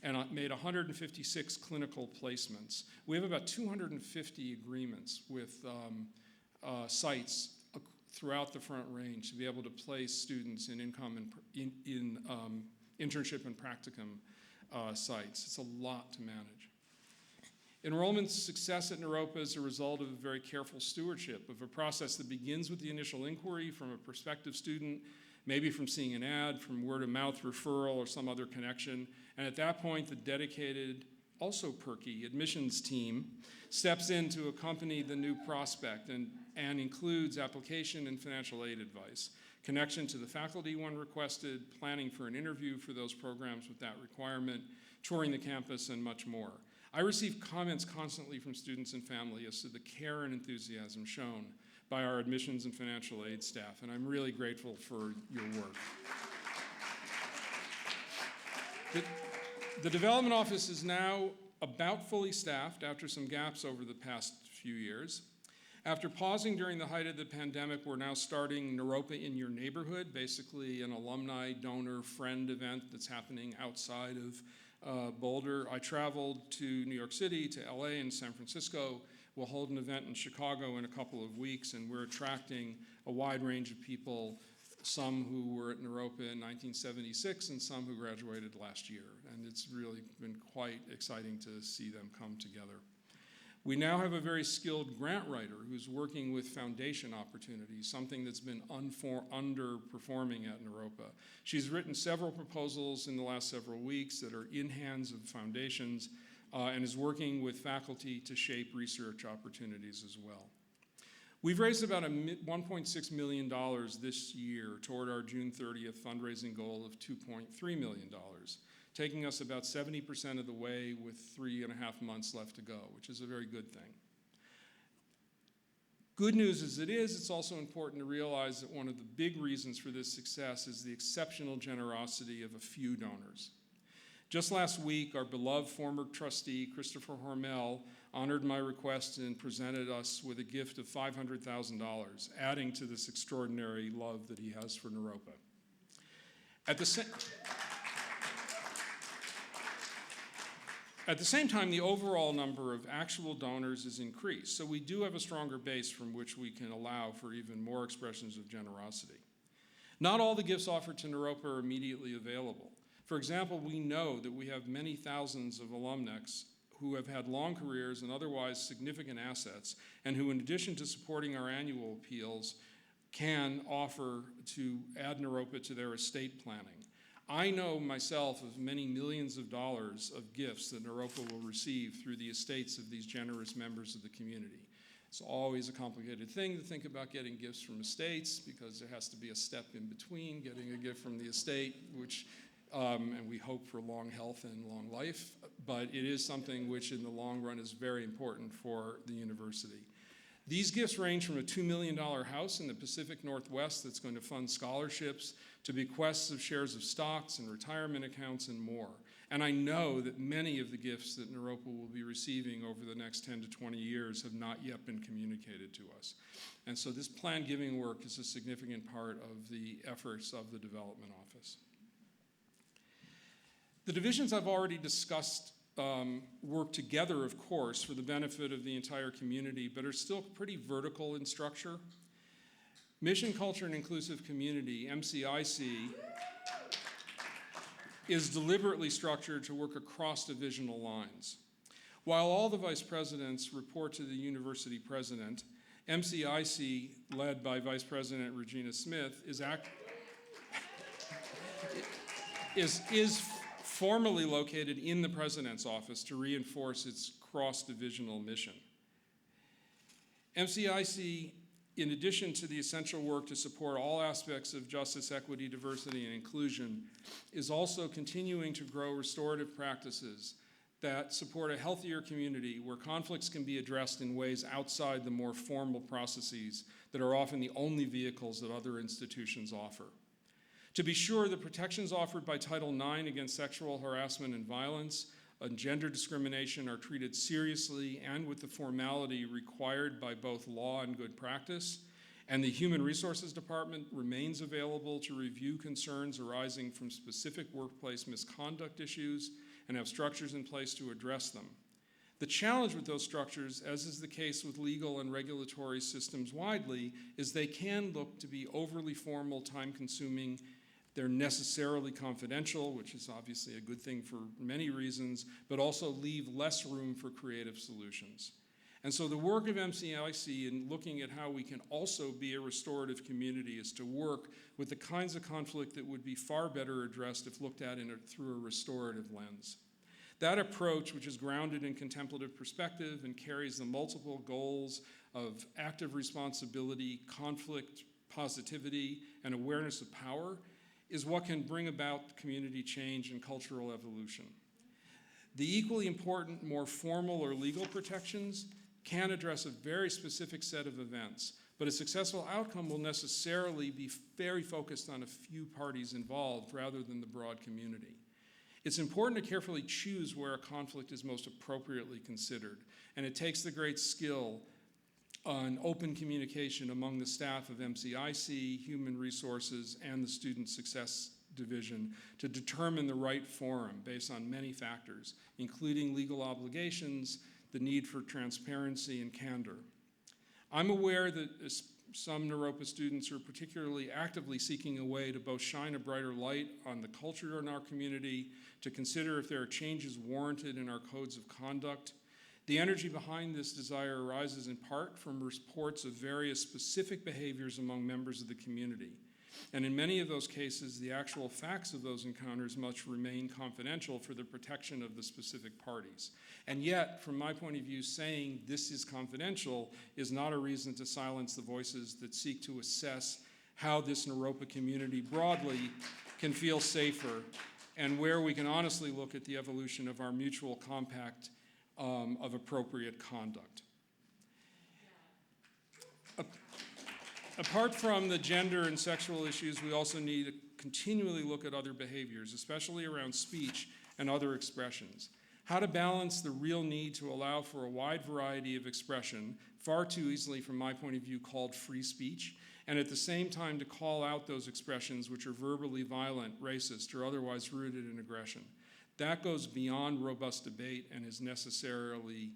and made 156 clinical placements. We have about 250 agreements with sites throughout the Front Range to be able to place students in internship and practicum sites. It's a lot to manage. Enrollment success at Naropa is a result of a very careful stewardship of a process that begins with the initial inquiry from a prospective student, maybe from seeing an ad, from word-of-mouth referral, or some other connection. And at that point, the dedicated, also perky, admissions team steps in to accompany the new prospect and includes application and financial aid advice, connection to the faculty when requested, planning for an interview for those programs with that requirement, touring the campus, and much more. I receive comments constantly from students and family as to the care and enthusiasm shown by our admissions and financial aid staff, and I'm really grateful for your work. The development office is now about fully staffed after some gaps over the past few years. After pausing during the height of the pandemic, we're now starting Naropa in Your Neighborhood, basically an alumni, donor, friend event that's happening outside of Boulder. I traveled to New York City, to LA, and San Francisco. We'll hold an event in Chicago in a couple of weeks, and we're attracting a wide range of people, some who were at Naropa in 1976 and some who graduated last year. And it's really been quite exciting to see them come together. We now have a very skilled grant writer who's working with foundation opportunities, something that's been underperforming at Naropa. She's written several proposals in the last several weeks that are in hands of foundations and is working with faculty to shape research opportunities as well. We've raised about $1.6 million this year toward our June 30th fundraising goal of $2.3 million, taking us about 70% of the way with 3.5 months left to go, which is a very good thing. Good news as it is, it's also important to realize that one of the big reasons for this success is the exceptional generosity of a few donors. Just last week, our beloved former trustee, Christopher Hormel, honored my request and presented us with a gift of $500,000, adding to this extraordinary love that he has for Naropa. At the same time, the overall number of actual donors is increased, so we do have a stronger base from which we can allow for even more expressions of generosity. Not all the gifts offered to Naropa are immediately available. For example, we know that we have many thousands of alumnus who have had long careers and otherwise significant assets, and who, in addition to supporting our annual appeals, can offer to add Naropa to their estate planning. I know myself of many millions of dollars of gifts that Naropa will receive through the estates of these generous members of the community. It's always a complicated thing to think about getting gifts from estates, because there has to be a step in between getting a gift from the estate, which and we hope for long health and long life, but it is something which in the long run is very important for the university. These gifts range from a $2 million house in the Pacific Northwest that's going to fund scholarships, to bequests of shares of stocks and retirement accounts and more. And I know that many of the gifts that Naropa will be receiving over the next 10 to 20 years have not yet been communicated to us. And so this planned giving work is a significant part of the efforts of the Development Office. The divisions I've already discussed work together, of course, for the benefit of the entire community, but are still pretty vertical in structure. Mission, Culture, and Inclusive Community, MCIC, is deliberately structured to work across divisional lines. While all the vice presidents report to the university president, MCIC, led by Vice President Regina Smith, is formally located in the President's office to reinforce its cross-divisional mission. MCIC in addition to the essential work to support all aspects of justice, equity, diversity, and inclusion, is also continuing to grow restorative practices that support a healthier community where conflicts can be addressed in ways outside the more formal processes that are often the only vehicles that other institutions offer. To be sure, the protections offered by Title IX against sexual harassment and violence and gender discrimination are treated seriously and with the formality required by both law and good practice, and the Human Resources Department remains available to review concerns arising from specific workplace misconduct issues and have structures in place to address them. The challenge with those structures, as is the case with legal and regulatory systems widely, is they can look to be overly formal, time-consuming. They're necessarily confidential, which is obviously a good thing for many reasons, but also leave less room for creative solutions. And so the work of MCIC in looking at how we can also be a restorative community is to work with the kinds of conflict that would be far better addressed if looked at through a restorative lens. That approach, which is grounded in contemplative perspective and carries the multiple goals of active responsibility, conflict, positivity, and awareness of power, is what can bring about community change and cultural evolution. The equally important, more formal or legal protections can address a very specific set of events, but a successful outcome will necessarily be very focused on a few parties involved rather than the broad community. It's important to carefully choose where a conflict is most appropriately considered, and it takes the great skill on open communication among the staff of MCIC, Human Resources, and the Student Success Division to determine the right forum based on many factors, including legal obligations, the need for transparency and candor. I'm aware that some Naropa students are particularly actively seeking a way to both shine a brighter light on the culture in our community, to consider if there are changes warranted in our codes of conduct. The energy behind this desire arises in part from reports of various specific behaviors among members of the community. And in many of those cases, the actual facts of those encounters must remain confidential for the protection of the specific parties. And yet, from my point of view, saying this is confidential is not a reason to silence the voices that seek to assess how this Naropa community broadly can feel safer, and where we can honestly look at the evolution of our mutual compact of appropriate conduct. Apart from the gender and sexual issues, we also need to continually look at other behaviors, especially around speech and other expressions. How to balance the real need to allow for a wide variety of expression, far too easily from my point of view called free speech, and at the same time to call out those expressions which are verbally violent, racist, or otherwise rooted in aggression. That goes beyond robust debate and is necessarily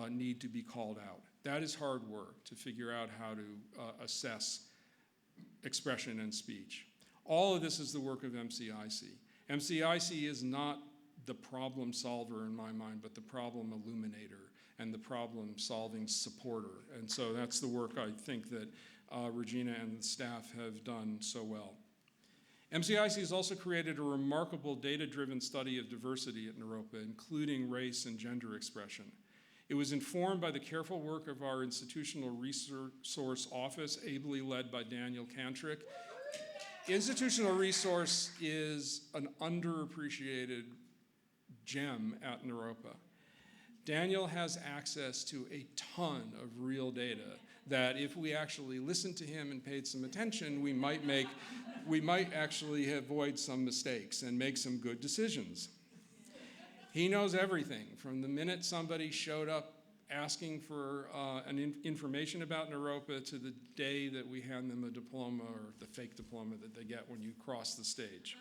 need to be called out. That is hard work, to figure out how to assess expression and speech. All of this is the work of MCIC. MCIC is not the problem solver in my mind, but the problem illuminator and the problem solving supporter. And so that's the work I think that Regina and the staff have done so well. MCIC has also created a remarkable data-driven study of diversity at Naropa, including race and gender expression. It was informed by the careful work of our Institutional Resource Office, ably led by Daniel Kantrick. Institutional Resource is an underappreciated gem at Naropa. Daniel has access to a ton of real data that if we actually listened to him and paid some attention, we might actually avoid some mistakes and make some good decisions. He knows everything, from the minute somebody showed up asking for information about Naropa to the day that we hand them a diploma, or the fake diploma that they get when you cross the stage.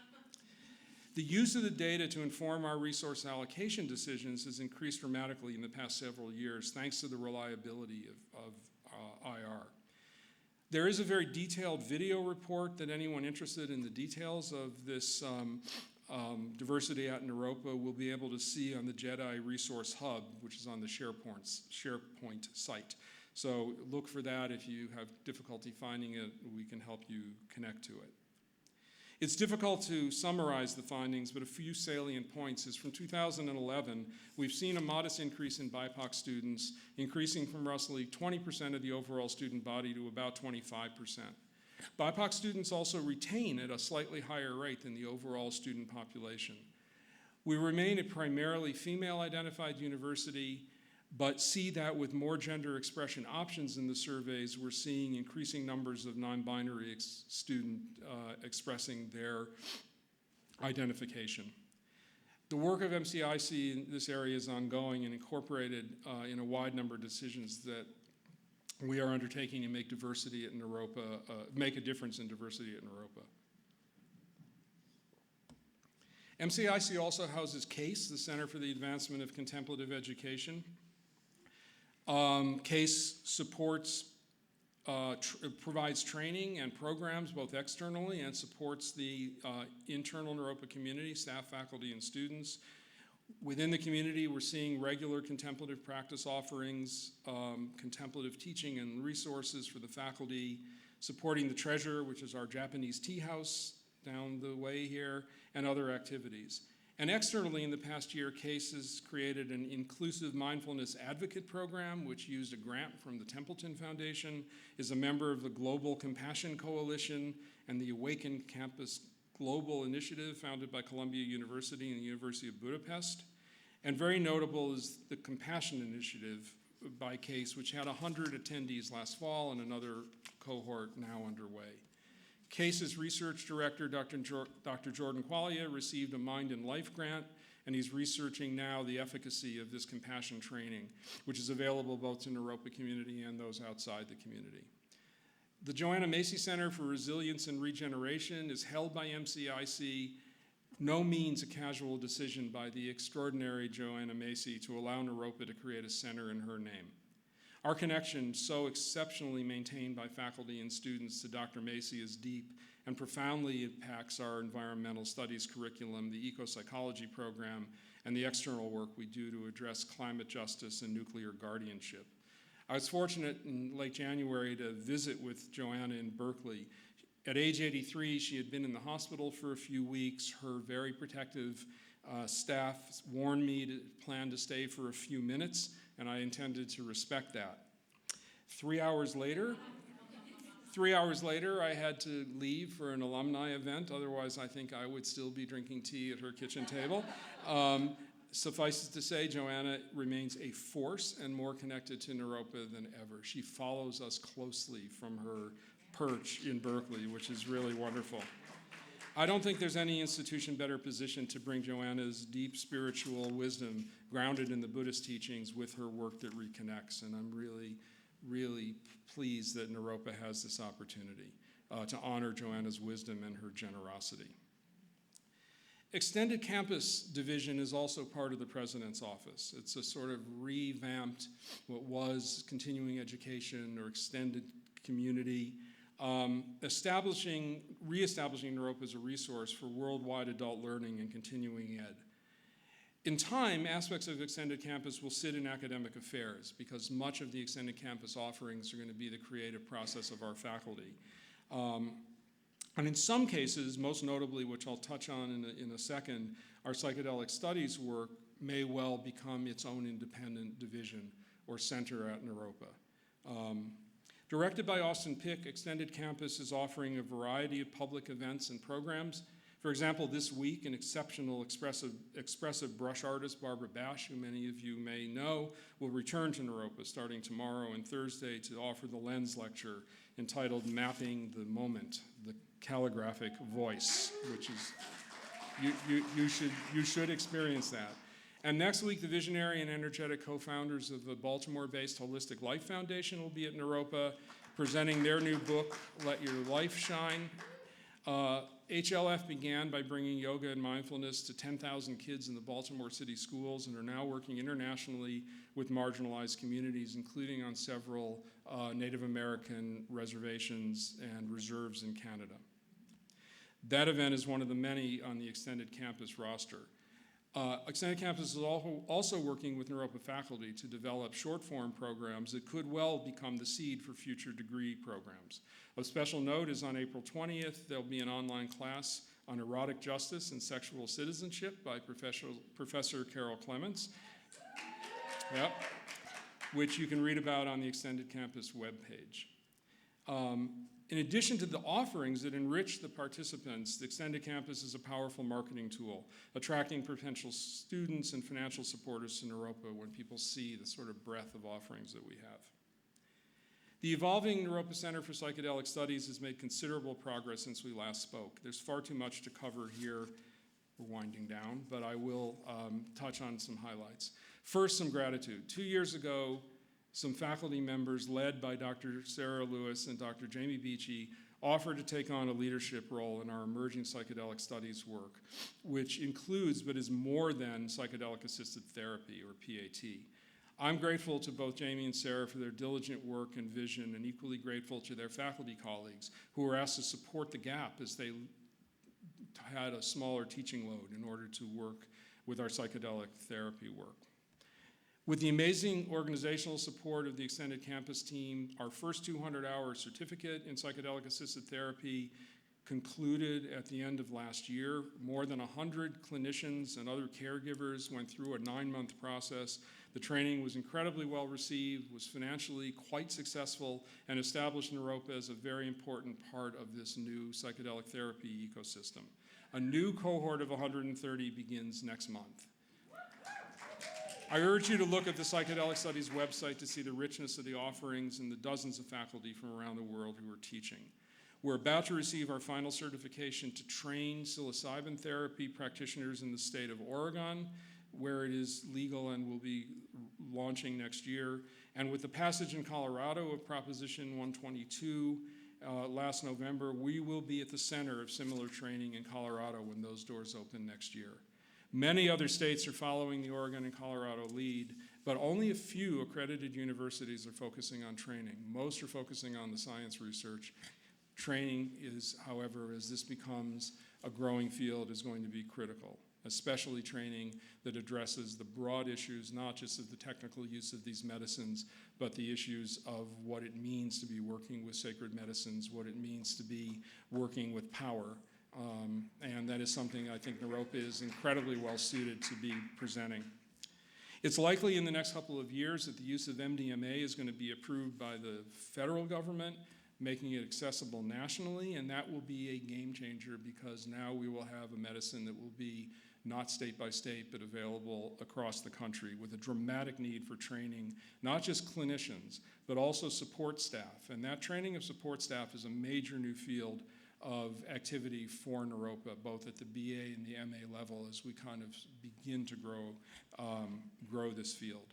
The use of the data to inform our resource allocation decisions has increased dramatically in the past several years, thanks to the reliability of IR. There is a very detailed video report that anyone interested in the details of this diversity at Naropa will be able to see on the JEDI Resource Hub, which is on the SharePoint site. So look for that. If you have difficulty finding it, we can help you connect to it. It's difficult to summarize the findings, but a few salient points is from 2011, we've seen a modest increase in BIPOC students, increasing from roughly 20% of the overall student body to about 25%. BIPOC students also retain at a slightly higher rate than the overall student population. We remain a primarily female-identified university, but see that with more gender expression options in the surveys, we're seeing increasing numbers of non-binary students expressing their identification. The work of MCIC in this area is ongoing and incorporated in a wide number of decisions that we are undertaking to make diversity at Naropa, make a difference in diversity at Naropa. MCIC also houses CASE, the Center for the Advancement of Contemplative Education. CASE supports, provides training and programs both externally and supports the internal Naropa community, staff, faculty, and students. Within the community, we're seeing regular contemplative practice offerings, contemplative teaching and resources for the faculty, supporting the Treasure, which is our Japanese tea house down the way here, and other activities. And externally, in the past year, CASE has created an inclusive mindfulness advocate program, which used a grant from the Templeton Foundation, is a member of the Global Compassion Coalition and the Awaken Campus Global Initiative founded by Columbia University and the University of Budapest. And very notable is the Compassion Initiative by CASE, which had 100 attendees last fall and another cohort now underway. CASE's research director, Dr. Jordan Qualia, received a Mind and Life grant, and he's researching now the efficacy of this compassion training, which is available both to Naropa community and those outside the community. The Joanna Macy Center for Resilience and Regeneration is held by MCIC, no means a casual decision by the extraordinary Joanna Macy to allow Naropa to create a center in her name. Our connection, so exceptionally maintained by faculty and students to Dr. Macy, is deep and profoundly impacts our environmental studies curriculum, the eco-psychology program, and the external work we do to address climate justice and nuclear guardianship. I was fortunate in late January to visit with Joanna in Berkeley. At age 83, she had been in the hospital for a few weeks. Her very protective staff warned me to plan to stay for a few minutes, and I intended to respect that. 3 hours later, I had to leave for an alumni event. Otherwise, I think I would still be drinking tea at her kitchen table. Suffice it to say, Joanna remains a force and more connected to Naropa than ever. She follows us closely from her perch in Berkeley, which is really wonderful. I don't think there's any institution better positioned to bring Joanna's deep spiritual wisdom grounded in the Buddhist teachings with her work that reconnects, and I'm really, really pleased that Naropa has this opportunity to honor Joanna's wisdom and her generosity. Extended Campus Division is also part of the President's Office. It's a sort of revamped what was continuing education or extended community, reestablishing Naropa as a resource for worldwide adult learning and continuing ed. In time, aspects of Extended Campus will sit in academic affairs because much of the Extended Campus offerings are going to be the creative process of our faculty. And in some cases, most notably, which I'll touch on in a second, our psychedelic studies work may well become its own independent division or center at Naropa. Directed by Austin Pick, Extended Campus is offering a variety of public events and programs. For example, this week, an exceptional expressive brush artist, Barbara Bash, who many of you may know, will return to Naropa starting tomorrow and Thursday to offer the Lens Lecture entitled Mapping the Moment, the Calligraphic Voice, which is, you should experience that. And next week, the visionary and energetic co-founders of the Baltimore-based Holistic Life Foundation will be at Naropa presenting their new book, Let Your Life Shine. HLF began by bringing yoga and mindfulness to 10,000 kids in the Baltimore City schools and are now working internationally with marginalized communities, including on several Native American reservations and reserves in Canada. That event is one of the many on the Extended Campus roster. Extended Campus is also working with Naropa faculty to develop short-form programs that could well become the seed for future degree programs. Of special note is on April 20th, there'll be an online class on Erotic Justice and Sexual Citizenship by Professor Carol Clements, yep, which you can read about on the Extended Campus webpage. In addition to the offerings that enrich the participants, the Extended Campus is a powerful marketing tool, attracting potential students and financial supporters to Naropa when people see the sort of breadth of offerings that we have. The evolving Naropa Center for Psychedelic Studies has made considerable progress since we last spoke. There's far too much to cover here. We're winding down, but I will touch on some highlights. First, some gratitude. 2 years ago, some faculty members led by Dr. Sarah Lewis and Dr. Jamie Beachy offered to take on a leadership role in our emerging psychedelic studies work, which includes but is more than psychedelic-assisted therapy, or PAT. I'm grateful to both Jamie and Sarah for their diligent work and vision, and equally grateful to their faculty colleagues who were asked to support the gap as they had a smaller teaching load in order to work with our psychedelic therapy work. With the amazing organizational support of the Extended Campus team, our first 200-hour certificate in psychedelic-assisted therapy concluded at the end of last year. More than 100 clinicians and other caregivers went through a 9-month process. The training was incredibly well received, was financially quite successful, and established Naropa as a very important part of this new psychedelic therapy ecosystem. A new cohort of 130 begins next month. I urge you to look at the Psychedelic Studies website to see the richness of the offerings and the dozens of faculty from around the world who are teaching. We're about to receive our final certification to train psilocybin therapy practitioners in the state of Oregon, where it is legal and will be launching next year. And with the passage in Colorado of Proposition 122 last November, we will be at the center of similar training in Colorado when those doors open next year. Many other states are following the Oregon and Colorado lead, but only a few accredited universities are focusing on training. Most are focusing on the science research. Training is, however, as this becomes a growing field, is going to be critical, especially training that addresses the broad issues, not just of the technical use of these medicines, but the issues of what it means to be working with sacred medicines, what it means to be working with power. And that is something I think Naropa is incredibly well suited to be presenting. It's likely in the next couple of years that the use of MDMA is going to be approved by the federal government, making it accessible nationally, and that will be a game changer because now we will have a medicine that will be not state by state, but available across the country with a dramatic need for training, not just clinicians, but also support staff. And that training of support staff is a major new field of activity for Naropa, both at the BA and the MA level as we kind of begin to grow this field.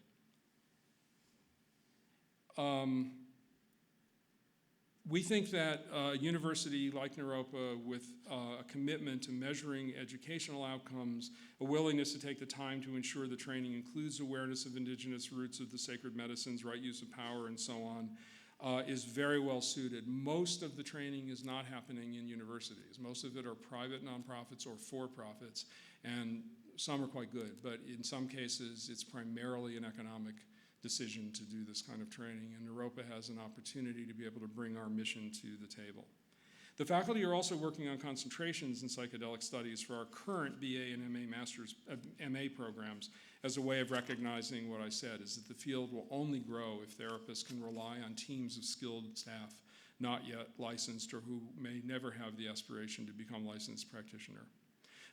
We think that a university like Naropa with a commitment to measuring educational outcomes, a willingness to take the time to ensure the training includes awareness of indigenous roots of the sacred medicines, right use of power, and so on, is very well suited. Most of the training is not happening in universities. Most of it are private nonprofits or for-profits, and some are quite good, but in some cases it's primarily an economic decision to do this kind of training, and Naropa has an opportunity to be able to bring our mission to the table. The faculty are also working on concentrations in psychedelic studies for our current BA and MA programs as a way of recognizing what I said, is that the field will only grow if therapists can rely on teams of skilled staff, not yet licensed or who may never have the aspiration to become licensed practitioner.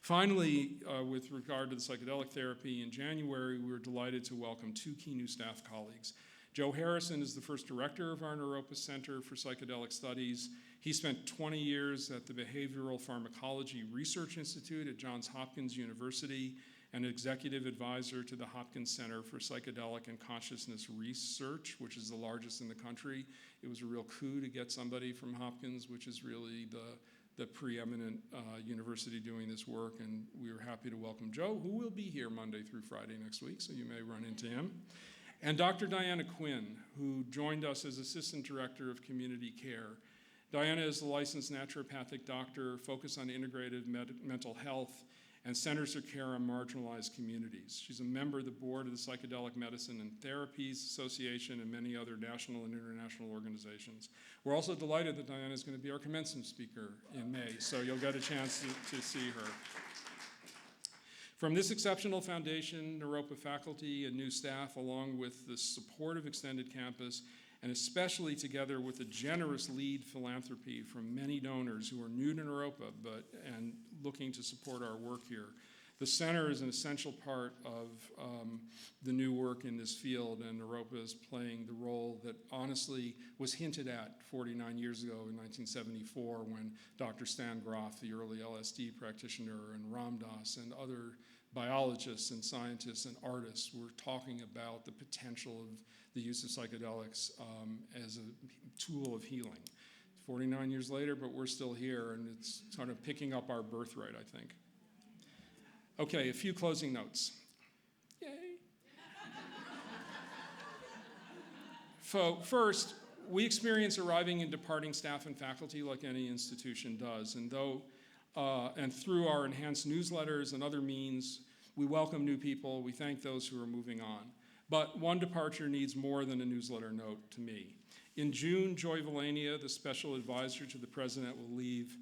Finally, with regard to the psychedelic therapy, in January, we were delighted to welcome 2 key new staff colleagues. Joe Harrison is the first director of our Naropa Center for Psychedelic Studies. He spent 20 years at the Behavioral Pharmacology Research Institute at Johns Hopkins University, and executive advisor to the Hopkins Center for Psychedelic and Consciousness Research, which is the largest in the country. It was a real coup to get somebody from Hopkins, which is really the preeminent university doing this work, and we were happy to welcome Joe, who will be here Monday through Friday next week, so you may run into him. And Dr. Diana Quinn, who joined us as Assistant Director of Community Care. Diana is a licensed naturopathic doctor focused on integrative mental health, and Centers for Care on Marginalized Communities. She's a member of the board of the Psychedelic Medicine and Therapies Association and many other national and international organizations. We're also delighted that Diana is going to be our commencement speaker in May, so you'll get a chance to see her. From this exceptional foundation, Naropa faculty and new staff, along with the support of Extended Campus, and especially together with a generous lead philanthropy from many donors who are new to Naropa and looking to support our work here. The center is an essential part of the new work in this field, and Naropa is playing the role that honestly was hinted at 49 years ago in 1974 when Dr. Stan Groff, the early LSD practitioner, and Ram Dass and other biologists and scientists and artists were talking about the potential of the use of psychedelics as a tool of healing. 49 years later, but we're still here, and it's sort of picking up our birthright, I think. Okay, a few closing notes. Yay. So first, we experience arriving and departing staff and faculty like any institution does, and through our enhanced newsletters and other means, we welcome new people, we thank those who are moving on. But one departure needs more than a newsletter note to me. In June, Joy Valania, the special advisor to the president, will leave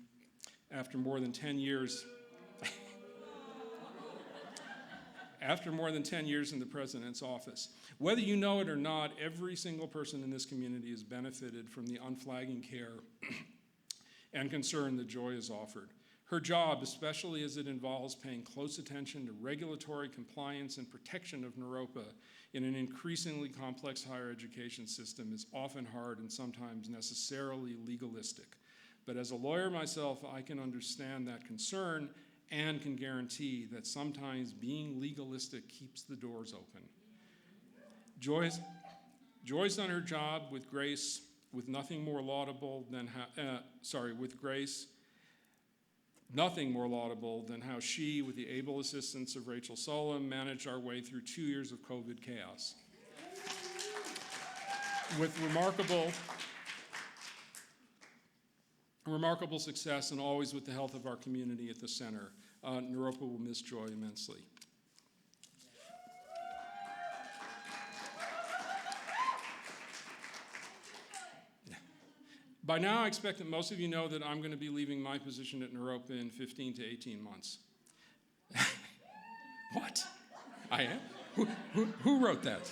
after more than 10 years. After more than 10 years in the president's office. Whether you know it or not, every single person in this community has benefited from the unflagging care and concern that Joy has offered. Her job, especially as it involves paying close attention to regulatory compliance and protection of Naropa in an increasingly complex higher education system, is often hard and sometimes necessarily legalistic. But as a lawyer myself, I can understand that concern and can guarantee that sometimes being legalistic keeps the doors open. Joy's done her job with grace, with nothing more laudable than nothing more laudable than how she, with the able assistance of Rachel Solom, managed our way through 2 years of COVID chaos. With remarkable success, and always with the health of our community at the center. Naropa will miss Joy immensely. By now, I expect that most of you know that I'm going to be leaving my position at Naropa in 15 to 18 months. What? I am? Who wrote that?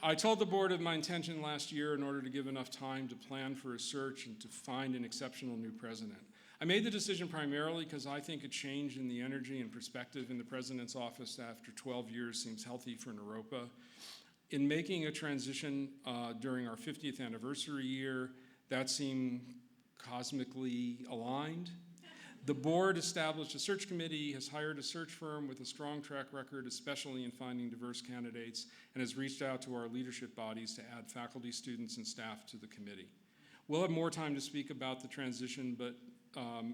I told the board of my intention last year in order to give enough time to plan for a search and to find an exceptional new president. I made the decision primarily because I think a change in the energy and perspective in the president's office after 12 years seems healthy for Naropa. In making a transition during our 50th anniversary year, that seemed cosmically aligned. The board established a search committee, has hired a search firm with a strong track record, especially in finding diverse candidates, and has reached out to our leadership bodies to add faculty, students, and staff to the committee. We'll have more time to speak about the transition, but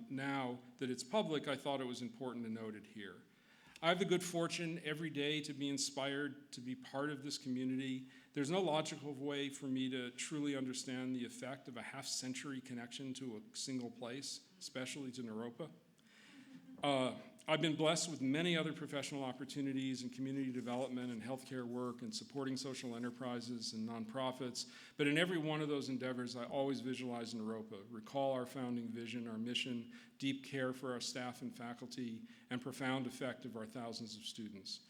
now that it's public, I thought it was important to note it here. I have the good fortune every day to be inspired to be part of this community. There's no logical way for me to truly understand the effect of a half-century connection to a single place, especially to Naropa. I've been blessed with many other professional opportunities in community development and healthcare work and supporting social enterprises and nonprofits, but in every one of those endeavors, I always visualize Naropa, recall our founding vision, our mission, deep care for our staff and faculty, and profound effect of our thousands of students.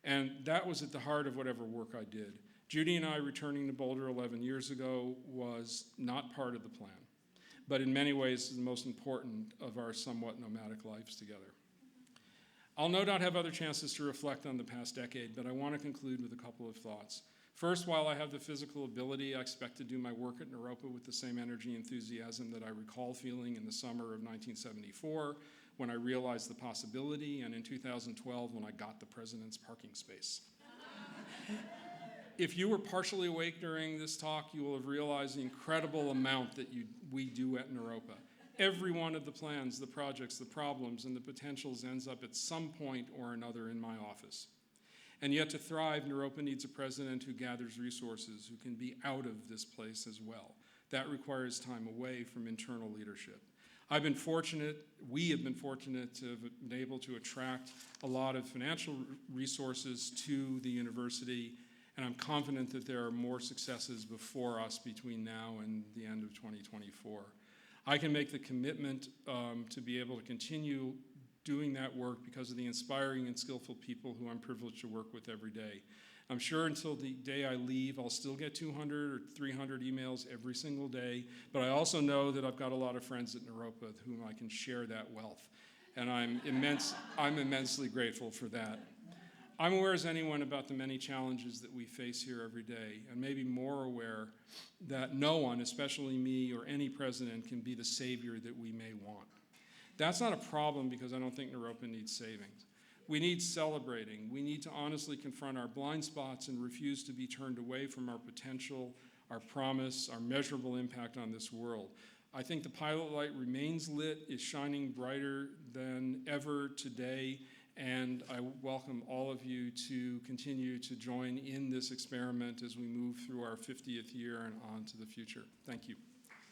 And that was at the heart of whatever work I did. Judy and I returning to Boulder 11 years ago was not part of the plan, but in many ways is the most important of our somewhat nomadic lives together. I'll no doubt have other chances to reflect on the past decade, but I want to conclude with a couple of thoughts. First, while I have the physical ability, I expect to do my work at Naropa with the same energy and enthusiasm that I recall feeling in the summer of 1974 when I realized the possibility, and in 2012 when I got the president's parking space. If you were partially awake during this talk, you will have realized the incredible amount that we do at Naropa. Every one of the plans, the projects, the problems, and the potentials ends up at some point or another in my office. And yet to thrive, Naropa needs a president who gathers resources, who can be out of this place as well. That requires time away from internal leadership. I've been fortunate we have been fortunate to have been able to attract a lot of financial resources to the university, and I'm confident that there are more successes before us between now and the end of 2024. I can make the commitment to be able to continue doing that work because of the inspiring and skillful people who I'm privileged to work with every day. I'm sure until the day I leave, I'll still get 200 or 300 emails every single day, but I also know that I've got a lot of friends at Naropa with whom I can share that wealth, and I'm immensely grateful for that. I'm aware as anyone about the many challenges that we face here every day, and maybe more aware that no one, especially me or any president, can be the savior that we may want. That's not a problem because I don't think Naropa needs savings. We need celebrating. We need to honestly confront our blind spots and refuse to be turned away from our potential, our promise, our measurable impact on this world. I think the pilot light remains lit, is shining brighter than ever today, and I welcome all of you to continue to join in this experiment as we move through our 50th year and on to the future. Thank you.